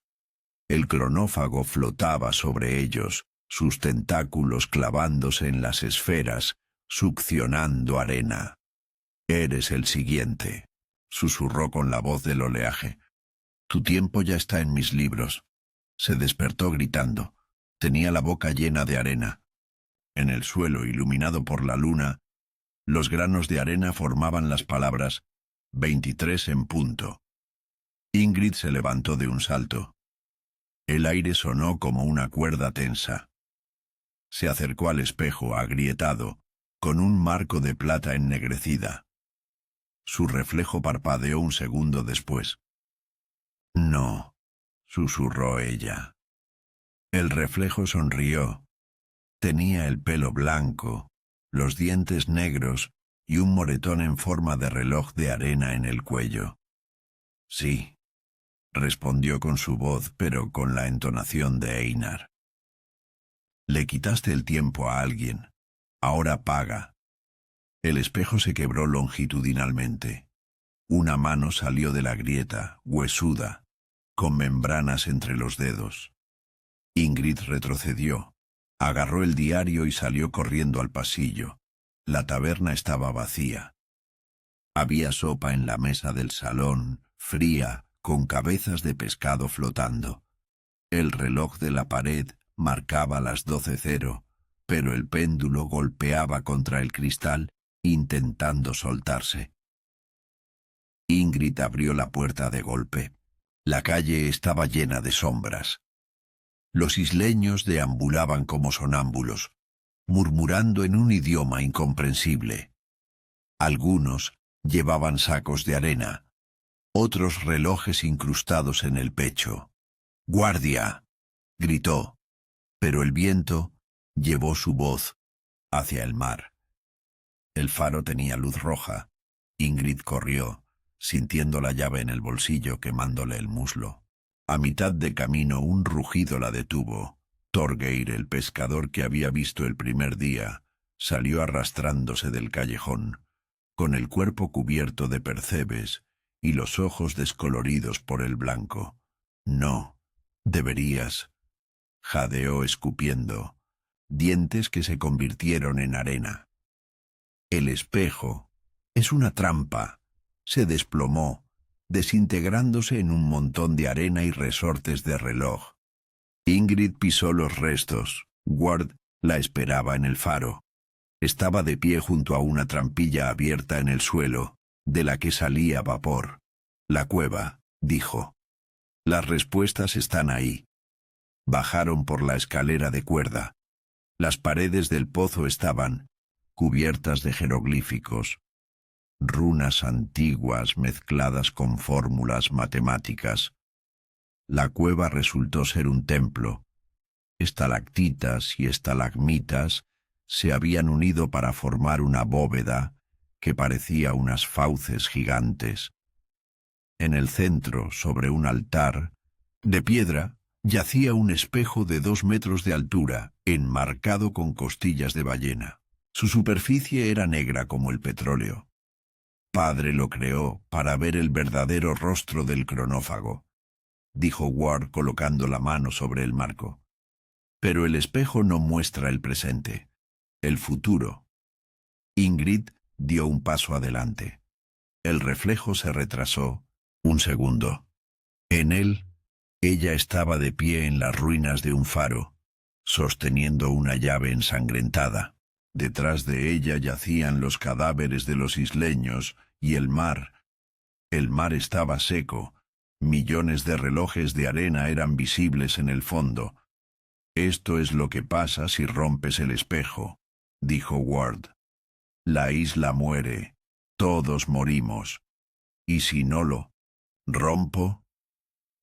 El cronófago flotaba sobre ellos, sus tentáculos clavándose en las esferas, succionando arena. «Eres el siguiente», susurró con la voz del oleaje. «Tu tiempo ya está en mis libros». Se despertó gritando. Tenía la boca llena de arena. En el suelo, iluminado por la luna, los granos de arena formaban las palabras 23 en punto. Ingrid se levantó de un salto. El aire sonó como una cuerda tensa. Se acercó al espejo agrietado, con un marco de plata ennegrecida. Su reflejo parpadeó un segundo después. No, susurró ella. El reflejo sonrió. Tenía el pelo blanco, los dientes negros y un moretón en forma de reloj de arena en el cuello. Sí, respondió con su voz, pero con la entonación de Einar. Le quitaste el tiempo a alguien. Ahora paga. El espejo se quebró longitudinalmente. Una mano salió de la grieta, huesuda, con membranas entre los dedos. Ingrid retrocedió, agarró el diario y salió corriendo al pasillo. La taberna estaba vacía. Había sopa en la mesa del salón, fría, con cabezas de pescado flotando. El reloj de la pared marcaba las 12:00, pero el péndulo golpeaba contra el cristal, intentando soltarse. Ingrid abrió la puerta de golpe. La calle estaba llena de sombras. Los isleños deambulaban como sonámbulos, murmurando en un idioma incomprensible. Algunos llevaban sacos de arena, otros relojes incrustados en el pecho. «¡Guardia!», gritó, pero el viento llevó su voz hacia el mar. El faro tenía luz roja. Ingrid corrió, sintiendo la llave en el bolsillo quemándole el muslo. A mitad de camino un rugido la detuvo. Thorgeir, el pescador que había visto el primer día, salió arrastrándose del callejón, con el cuerpo cubierto de percebes y los ojos descoloridos por el blanco. «No, deberías», jadeó escupiendo, dientes que se convirtieron en arena. El espejo es una trampa. Se desplomó, desintegrándose en un montón de arena y resortes de reloj. Ingrid pisó los restos. Ward la esperaba en el faro. Estaba de pie junto a una trampilla abierta en el suelo, de la que salía vapor. «La cueva», dijo. «Las respuestas están ahí». Bajaron por la escalera de cuerda. Las paredes del pozo estaban cubiertas de jeroglíficos, runas antiguas mezcladas con fórmulas matemáticas. La cueva resultó ser un templo. Estalactitas y estalagmitas se habían unido para formar una bóveda que parecía unas fauces gigantes. En el centro, sobre un altar de piedra, yacía un espejo de 2 metros de altura, enmarcado con costillas de ballena. Su superficie era negra como el petróleo. Padre lo creó para ver el verdadero rostro del cronófago, dijo Ward colocando la mano sobre el marco. Pero el espejo no muestra el presente, el futuro. Ingrid dio un paso adelante. El reflejo se retrasó un segundo. En él, ella estaba de pie en las ruinas de un faro, sosteniendo una llave ensangrentada. Detrás de ella yacían los cadáveres de los isleños y el mar. El mar estaba seco. Millones de relojes de arena eran visibles en el fondo. «Esto es lo que pasa si rompes el espejo», dijo Ward. «La isla muere. Todos morimos. Y si no lo rompo,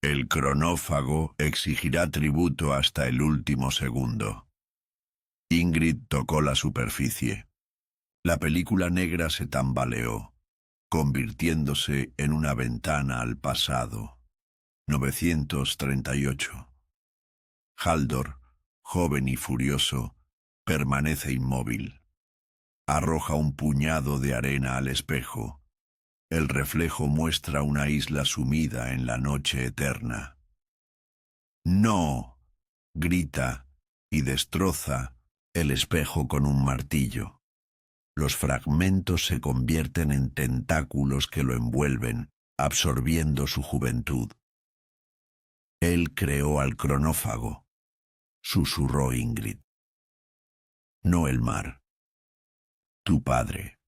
el cronófago exigirá tributo hasta el último segundo». Ingrid tocó la superficie. La película negra se tambaleó, convirtiéndose en una ventana al pasado. 938. Haldor, joven y furioso, permanece inmóvil. Arroja un puñado de arena al espejo. El reflejo muestra una isla sumida en la noche eterna. «¡No!», grita y destroza el espejo con un martillo. Los fragmentos se convierten en tentáculos que lo envuelven, absorbiendo su juventud. «Él creó al cronófago», susurró Ingrid. «No el mar. Tu padre».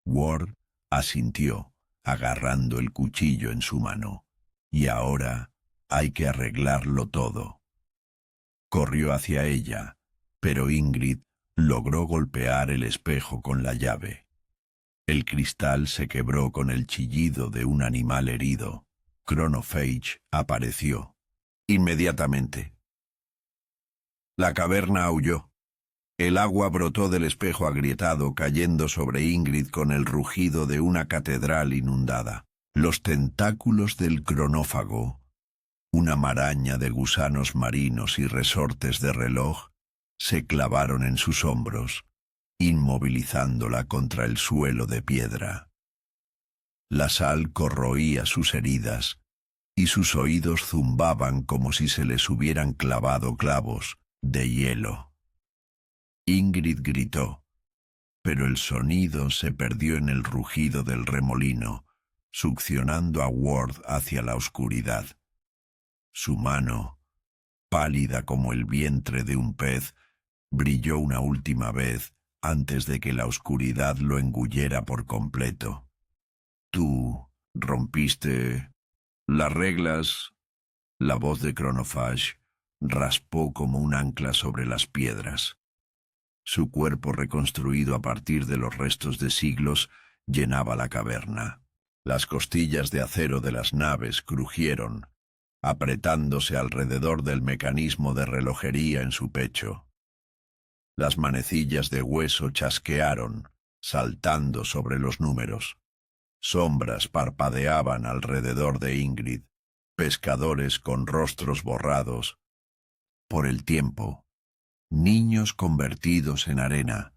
Ward asintió, agarrando el cuchillo en su mano. «Y ahora Hay que arreglarlo todo. Corrió hacia ella, pero Ingrid logró golpear el espejo con la llave. El cristal se quebró con el chillido de un animal herido. Chronophage apareció. Inmediatamente. La caverna aulló. El agua brotó del espejo agrietado, cayendo sobre Ingrid con el rugido de una catedral inundada. Los tentáculos del cronófago, una maraña de gusanos marinos y resortes de reloj, se clavaron en sus hombros, inmovilizándola contra el suelo de piedra. La sal corroía sus heridas, y sus oídos zumbaban como si se les hubieran clavado clavos de hielo. Ingrid gritó, pero el sonido se perdió en el rugido del remolino, succionando a Ward hacia la oscuridad. Su mano, pálida como el vientre de un pez, brilló una última vez antes de que la oscuridad lo engullera por completo. Tú rompiste las reglas. La voz de Chronophage raspó como un ancla sobre las piedras. Su cuerpo, reconstruido a partir de los restos de siglos, llenaba la caverna. Las costillas de acero de las naves crujieron, apretándose alrededor del mecanismo de relojería en su pecho. Las manecillas de hueso chasquearon, saltando sobre los números. Sombras parpadeaban alrededor de Ingrid, pescadores con rostros borrados por el tiempo, niños convertidos en arena,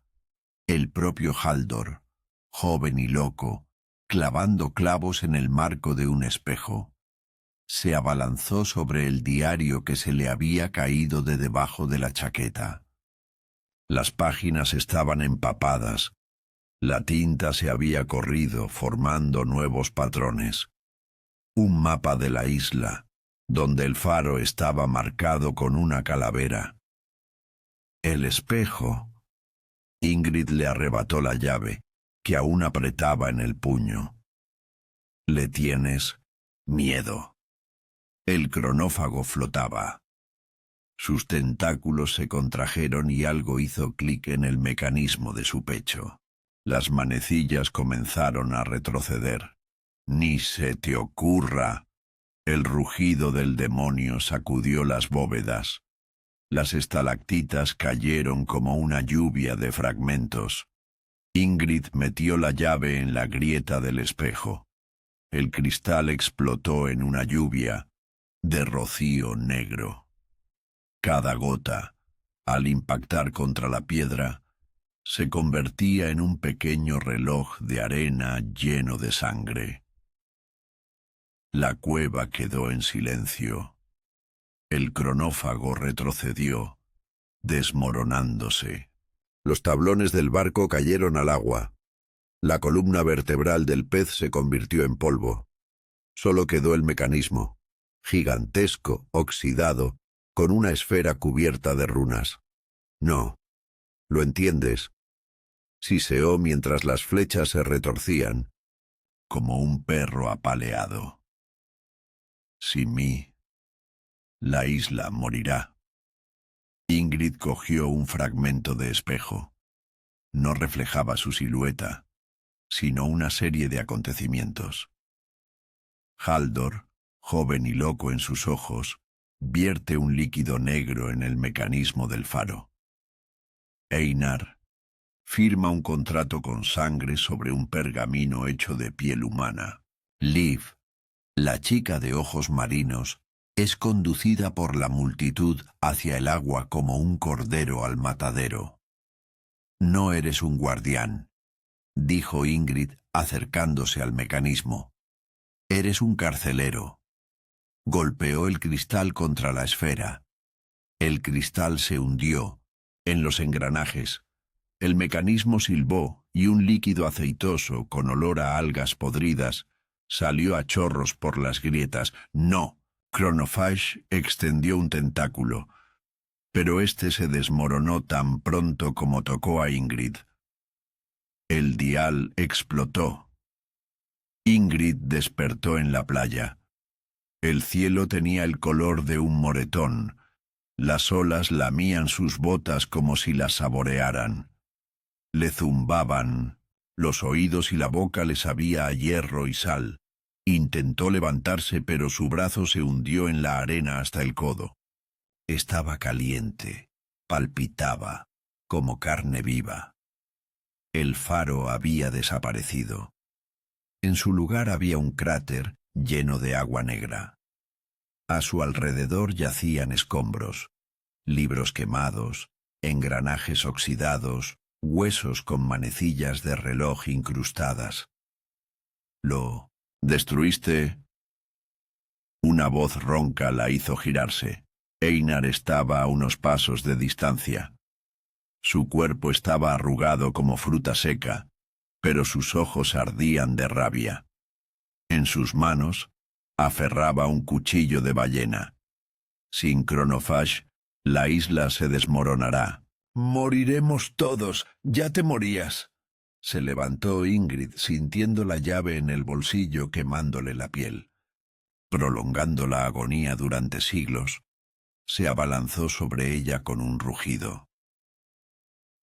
el propio Haldor, joven y loco, clavando clavos en el marco de un espejo. Se abalanzó sobre el diario que se le había caído de debajo de la chaqueta. Las páginas estaban empapadas. La tinta se había corrido, formando nuevos patrones. Un mapa de la isla, donde el faro estaba marcado con una calavera. El espejo. Ingrid le arrebató la llave, que aún apretaba en el puño. «¿Le tienes miedo?» El cronófago flotaba. Sus tentáculos se contrajeron y algo hizo clic en el mecanismo de su pecho. Las manecillas comenzaron a retroceder. «¡Ni se te ocurra!» El rugido del demonio sacudió las bóvedas. Las estalactitas cayeron como una lluvia de fragmentos. Ingrid metió la llave en la grieta del espejo. El cristal explotó en una lluvia de rocío negro. Cada gota, al impactar contra la piedra, se convertía en un pequeño reloj de arena lleno de sangre. La cueva quedó en silencio. El cronófago retrocedió, desmoronándose. Los tablones del barco cayeron al agua. La columna vertebral del pez se convirtió en polvo. Solo quedó el mecanismo, gigantesco, oxidado, con una esfera cubierta de runas. «No, ¿lo entiendes?», siseó mientras las flechas se retorcían, como un perro apaleado. «Sin mí, la isla morirá». Ingrid cogió un fragmento de espejo. No reflejaba su silueta, sino una serie de acontecimientos. Haldor, joven y loco en sus ojos, vierte un líquido negro en el mecanismo del faro. Einar firma un contrato con sangre sobre un pergamino hecho de piel humana. Liv, la chica de ojos marinos, es conducida por la multitud hacia el agua como un cordero al matadero. «No eres un guardián», dijo Ingrid acercándose al mecanismo. «Eres un carcelero». Golpeó el cristal contra la esfera. El cristal se hundió en los engranajes. El mecanismo silbó y un líquido aceitoso con olor a algas podridas salió a chorros por las grietas. «No». Chronophage extendió un tentáculo, pero éste se desmoronó tan pronto como tocó a Ingrid. El dial explotó. Ingrid despertó en la playa. El cielo tenía el color de un moretón. Las olas lamían sus botas como si las saborearan. Le zumbaban. Los oídos y la boca le sabía a hierro y sal. Intentó levantarse, pero su brazo se hundió en la arena hasta el codo. Estaba caliente, palpitaba, como carne viva. El faro había desaparecido. En su lugar había un cráter lleno de agua negra. A su alrededor yacían escombros, libros quemados, engranajes oxidados, huesos con manecillas de reloj incrustadas. ¿Lo destruiste? Una voz ronca la hizo girarse. Einar estaba a unos pasos de distancia. Su cuerpo estaba arrugado como fruta seca, pero sus ojos ardían de rabia. En sus manos aferraba un cuchillo de ballena. Sin Chronophage, la isla se desmoronará. «Moriremos todos, ya te morías». Se levantó Ingrid sintiendo la llave en el bolsillo quemándole la piel. Prolongando la agonía durante siglos, se abalanzó sobre ella con un rugido.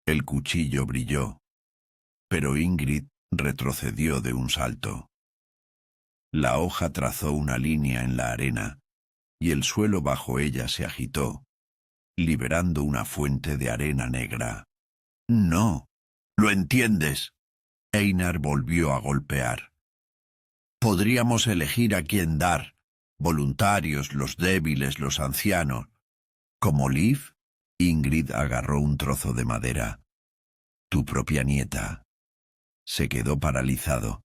El cuchillo brilló, pero Ingrid retrocedió de un salto. La hoja trazó una línea en la arena, y el suelo bajo ella se agitó, liberando una fuente de arena negra. «No, ¿lo entiendes?» Einar volvió a golpear. «Podríamos elegir a quién dar, voluntarios, los débiles, los ancianos. ¿Como Liv?» Ingrid agarró un trozo de madera. «Tu propia nieta». Se quedó paralizado.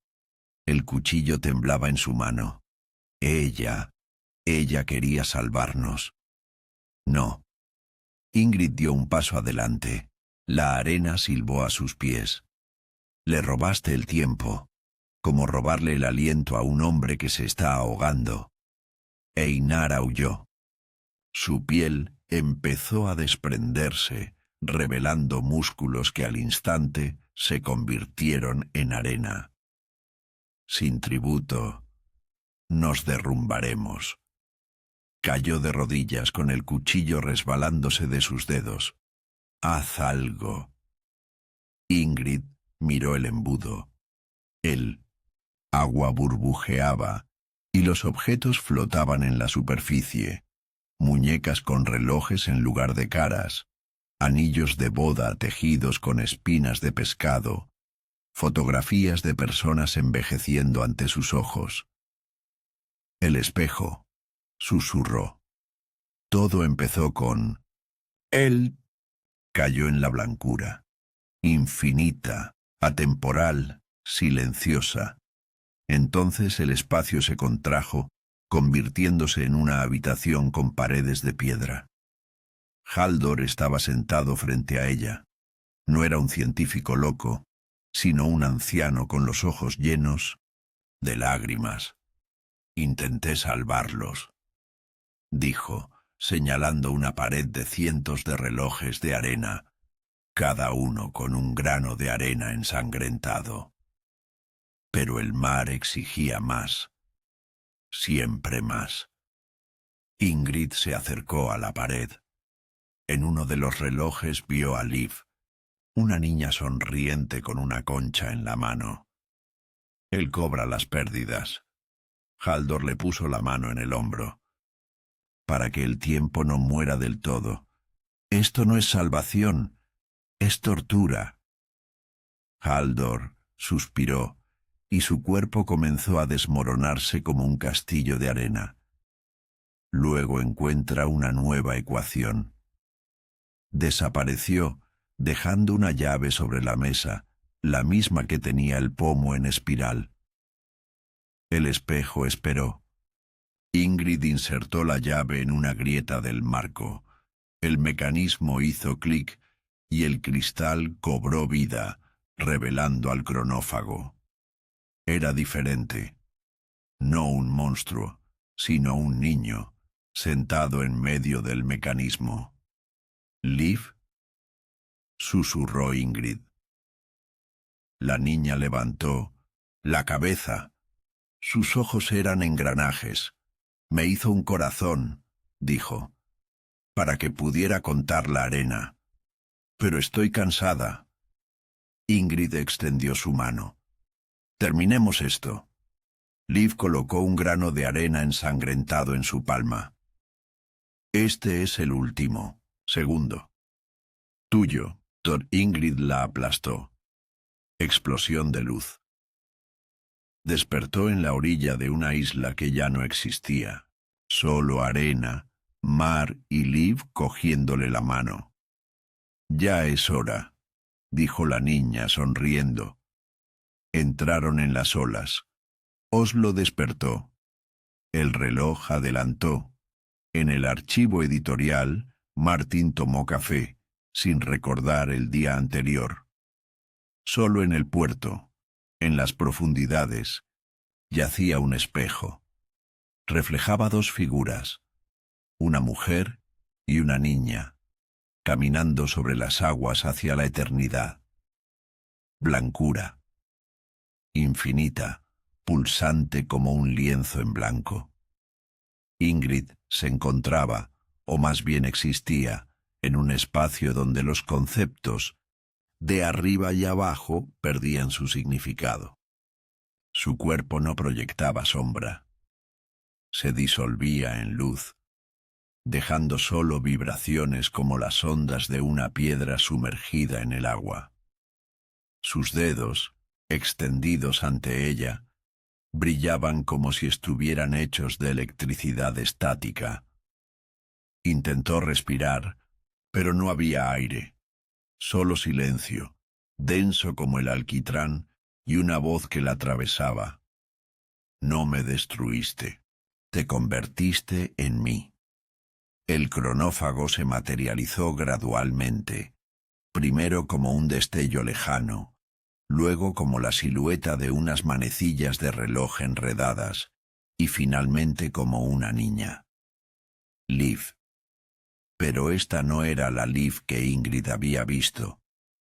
El cuchillo temblaba en su mano. Ella quería salvarnos. No. Ingrid dio un paso adelante. La arena silbó a sus pies. Le robaste el tiempo, como robarle el aliento a un hombre que se está ahogando. Einar aulló. Su piel empezó a desprenderse, revelando músculos que al instante se convirtieron en arena. Sin tributo, nos derrumbaremos. Cayó de rodillas con el cuchillo resbalándose de sus dedos. «Haz algo». Ingrid miró el embudo. El agua burbujeaba y los objetos flotaban en la superficie. Muñecas con relojes en lugar de caras, anillos de boda tejidos con espinas de pescado, fotografías de personas envejeciendo ante sus ojos. «El espejo», susurró. Todo empezó con «Él». Cayó en la blancura, infinita, atemporal, silenciosa. Entonces el espacio se contrajo, convirtiéndose en una habitación con paredes de piedra. Haldor estaba sentado frente a ella. No era un científico loco, sino un anciano con los ojos llenos de lágrimas. «Intenté salvarlos», dijo, señalando una pared de cientos de relojes de arena, cada uno con un grano de arena ensangrentado. Pero el mar exigía más, siempre más. Ingrid se acercó a la pared. En uno de los relojes vio a Liv, una niña sonriente con una concha en la mano. «Él cobra las pérdidas». Haldor le puso la mano en el hombro. «Para que el tiempo no muera del todo. Esto no es salvación, es tortura». Haldor suspiró, y su cuerpo comenzó a desmoronarse como un castillo de arena. Luego encuentra una nueva ecuación. Desapareció, dejando una llave sobre la mesa, la misma que tenía el pomo en espiral. El espejo esperó. Ingrid insertó la llave en una grieta del marco. El mecanismo hizo clic y el cristal cobró vida, revelando al cronófago. Era diferente. No un monstruo, sino un niño, sentado en medio del mecanismo. «¿Liv?», susurró Ingrid. La niña levantó la cabeza. Sus ojos eran engranajes. Me hizo un corazón, dijo, para que pudiera contar la arena. Pero estoy cansada. Ingrid extendió su mano. Terminemos esto. Liv colocó un grano de arena ensangrentado en su palma. Este es el último, segundo. Tuyo. Ingrid la aplastó. Explosión de luz. Despertó en la orilla de una isla que ya no existía. Solo arena, mar y Liv cogiéndole la mano. Ya es hora, dijo la niña sonriendo. Entraron en las olas. Oslo despertó. El reloj adelantó. En el archivo editorial, Martin tomó café, sin recordar el día anterior. Solo en el puerto, en las profundidades, yacía un espejo. Reflejaba dos figuras, una mujer y una niña, caminando sobre las aguas hacia la eternidad. Blancura, infinita, pulsante como un lienzo en blanco. Ingrid se encontraba, o más bien existía, en un espacio donde los conceptos, de arriba y abajo, perdían su significado. Su cuerpo no proyectaba sombra. Se disolvía en luz, dejando solo vibraciones como las ondas de una piedra sumergida en el agua. Sus dedos, extendidos ante ella, brillaban como si estuvieran hechos de electricidad estática. Intentó respirar, pero no había aire, solo silencio, denso como el alquitrán, y una voz que la atravesaba. No me destruiste, te convertiste en mí. El cronófago se materializó gradualmente, primero como un destello lejano, luego como la silueta de unas manecillas de reloj enredadas, y finalmente como una niña. Liv. Pero esta no era la Liv que Ingrid había visto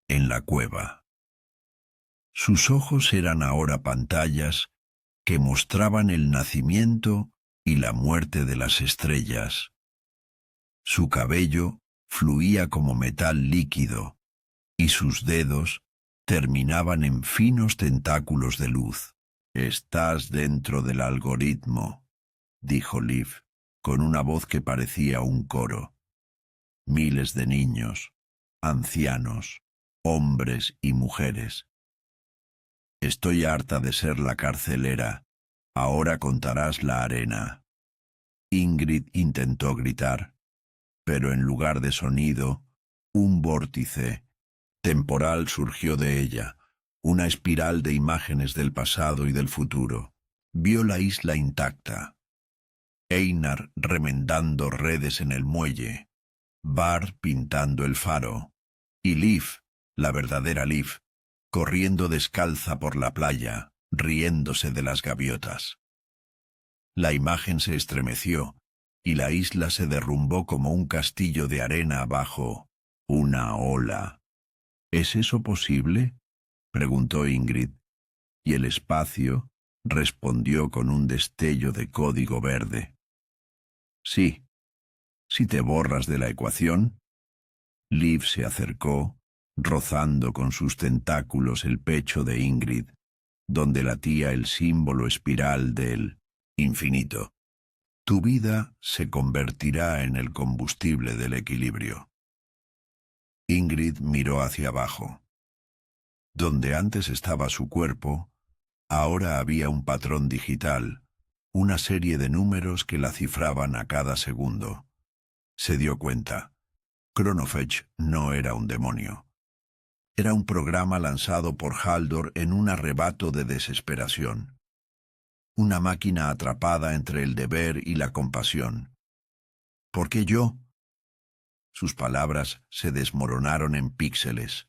en la cueva. Sus ojos eran ahora pantallas que mostraban el nacimiento y la muerte de las estrellas. Su cabello fluía como metal líquido, y sus dedos terminaban en finos tentáculos de luz. Estás dentro del algoritmo, dijo Liv, con una voz que parecía un coro. Miles de niños, ancianos, hombres y mujeres. Estoy harta de ser la carcelera. Ahora contarás la arena. Ingrid intentó gritar, pero en lugar de sonido, un vórtice temporal surgió de ella, una espiral de imágenes del pasado y del futuro. Vio la isla intacta. Einar remendando redes en el muelle, Bard pintando el faro, y Liv, la verdadera Liv, corriendo descalza por la playa, riéndose de las gaviotas. La imagen se estremeció, y la isla se derrumbó como un castillo de arena bajo una ola. ¿Es eso posible?, preguntó Ingrid, y el espacio respondió con un destello de código verde. Sí, si te borras de la ecuación. Liv se acercó, rozando con sus tentáculos el pecho de Ingrid, donde latía el símbolo espiral del infinito. Tu vida se convertirá en el combustible del equilibrio. Ingrid miró hacia abajo. Donde antes estaba su cuerpo, ahora había un patrón digital, una serie de números que la cifraban a cada segundo. Se dio cuenta. Chronofetch no era un demonio. Era un programa lanzado por Haldor en un arrebato de desesperación. Una máquina atrapada entre el deber y la compasión. ¿Por qué yo? Sus palabras se desmoronaron en píxeles.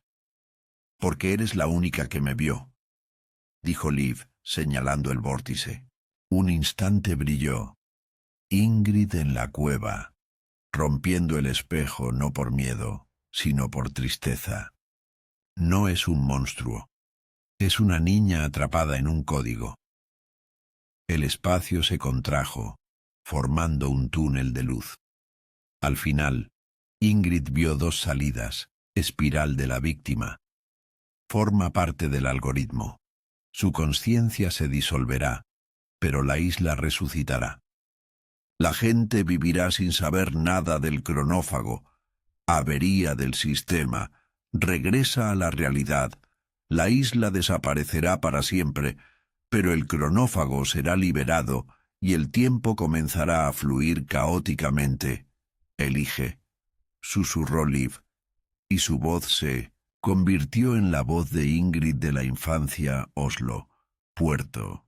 Porque eres la única que me vio, dijo Liv, señalando el vórtice. Un instante brilló. Ingrid en la cueva, rompiendo el espejo no por miedo, sino por tristeza. No es un monstruo. Es una niña atrapada en un código. El espacio se contrajo, formando un túnel de luz. Al final, Ingrid vio dos salidas, espiral de la víctima. Forma parte del algoritmo. Su conciencia se disolverá, pero la isla resucitará. La gente vivirá sin saber nada del cronófago. Avería del sistema. Regresa a la realidad. La isla desaparecerá para siempre, pero el cronófago será liberado y el tiempo comenzará a fluir caóticamente. Elige, susurró Liv, y su voz se convirtió en la voz de Ingrid de la infancia, Oslo, Puerto.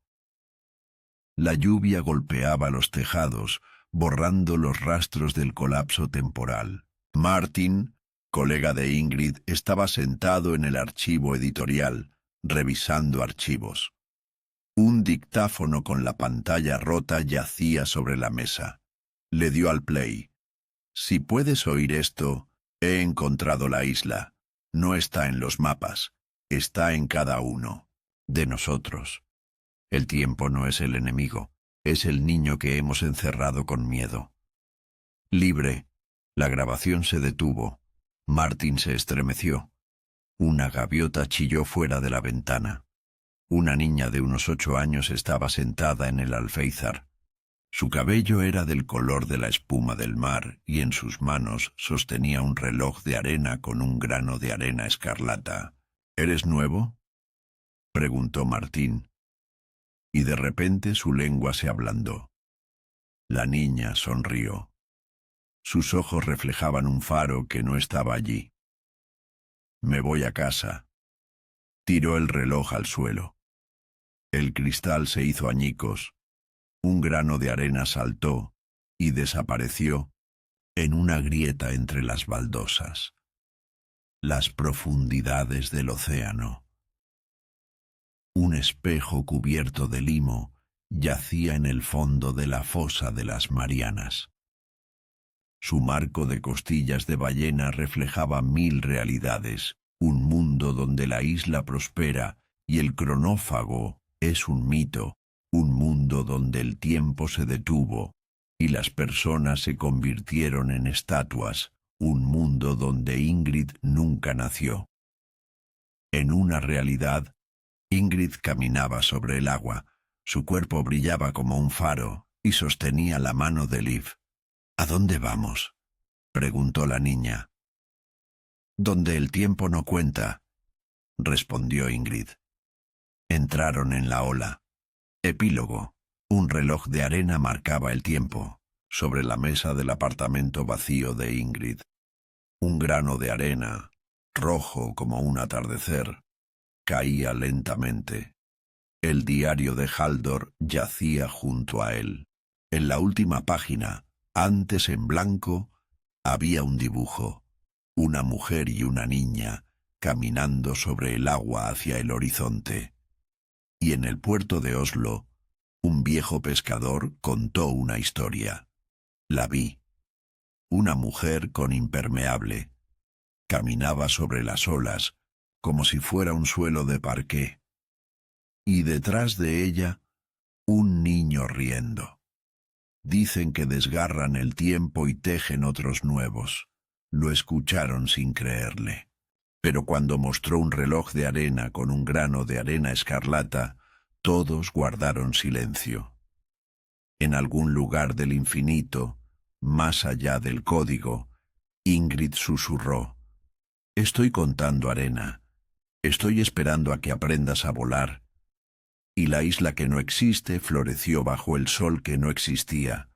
La lluvia golpeaba los tejados, borrando los rastros del colapso temporal. Martin, colega de Ingrid, estaba sentado en el archivo editorial, revisando archivos. Un dictáfono con la pantalla rota yacía sobre la mesa. Le dio al play. Si puedes oír esto, he encontrado la isla. No está en los mapas, está en cada uno de nosotros. El tiempo no es el enemigo, es el niño que hemos encerrado con miedo. Libre. La grabación se detuvo. Martin se estremeció. Una gaviota chilló fuera de la ventana. Una niña de unos 8 años estaba sentada en el alféizar. Su cabello era del color de la espuma del mar y en sus manos sostenía un reloj de arena con un grano de arena escarlata. ¿Eres nuevo?, preguntó Martín. Y de repente su lengua se ablandó. La niña sonrió. Sus ojos reflejaban un faro que no estaba allí. Me voy a casa. Tiró el reloj al suelo. El cristal se hizo añicos. Un grano de arena saltó y desapareció en una grieta entre las baldosas. Las profundidades del océano. Un espejo cubierto de limo yacía en el fondo de la fosa de las Marianas. Su marco de costillas de ballena reflejaba 1000 realidades, un mundo donde la isla prospera y el cronófago es un mito, un mundo donde el tiempo se detuvo y las personas se convirtieron en estatuas, un mundo donde Ingrid nunca nació. En una realidad, Ingrid caminaba sobre el agua, su cuerpo brillaba como un faro y sostenía la mano de Liv. ¿A dónde vamos?, preguntó la niña. Donde el tiempo no cuenta, respondió Ingrid. Entraron en la ola. Epílogo. Un reloj de arena marcaba el tiempo, sobre la mesa del apartamento vacío de Ingrid. Un grano de arena, rojo como un atardecer, caía lentamente. El diario de Haldor yacía junto a él. En la última página, antes en blanco, había un dibujo, una mujer y una niña caminando sobre el agua hacia el horizonte. Y en el puerto de Oslo, un viejo pescador contó una historia. La vi. Una mujer con impermeable. Caminaba sobre las olas, como si fuera un suelo de parqué. Y detrás de ella, un niño riendo. Dicen que desgarran el tiempo y tejen otros nuevos. Lo escucharon sin creerle. Pero cuando mostró un reloj de arena con un grano de arena escarlata, todos guardaron silencio. En algún lugar del infinito, más allá del código, Ingrid susurró: «Estoy contando arena. Estoy esperando a que aprendas a volar». Y la isla que no existe floreció bajo el sol que no existía.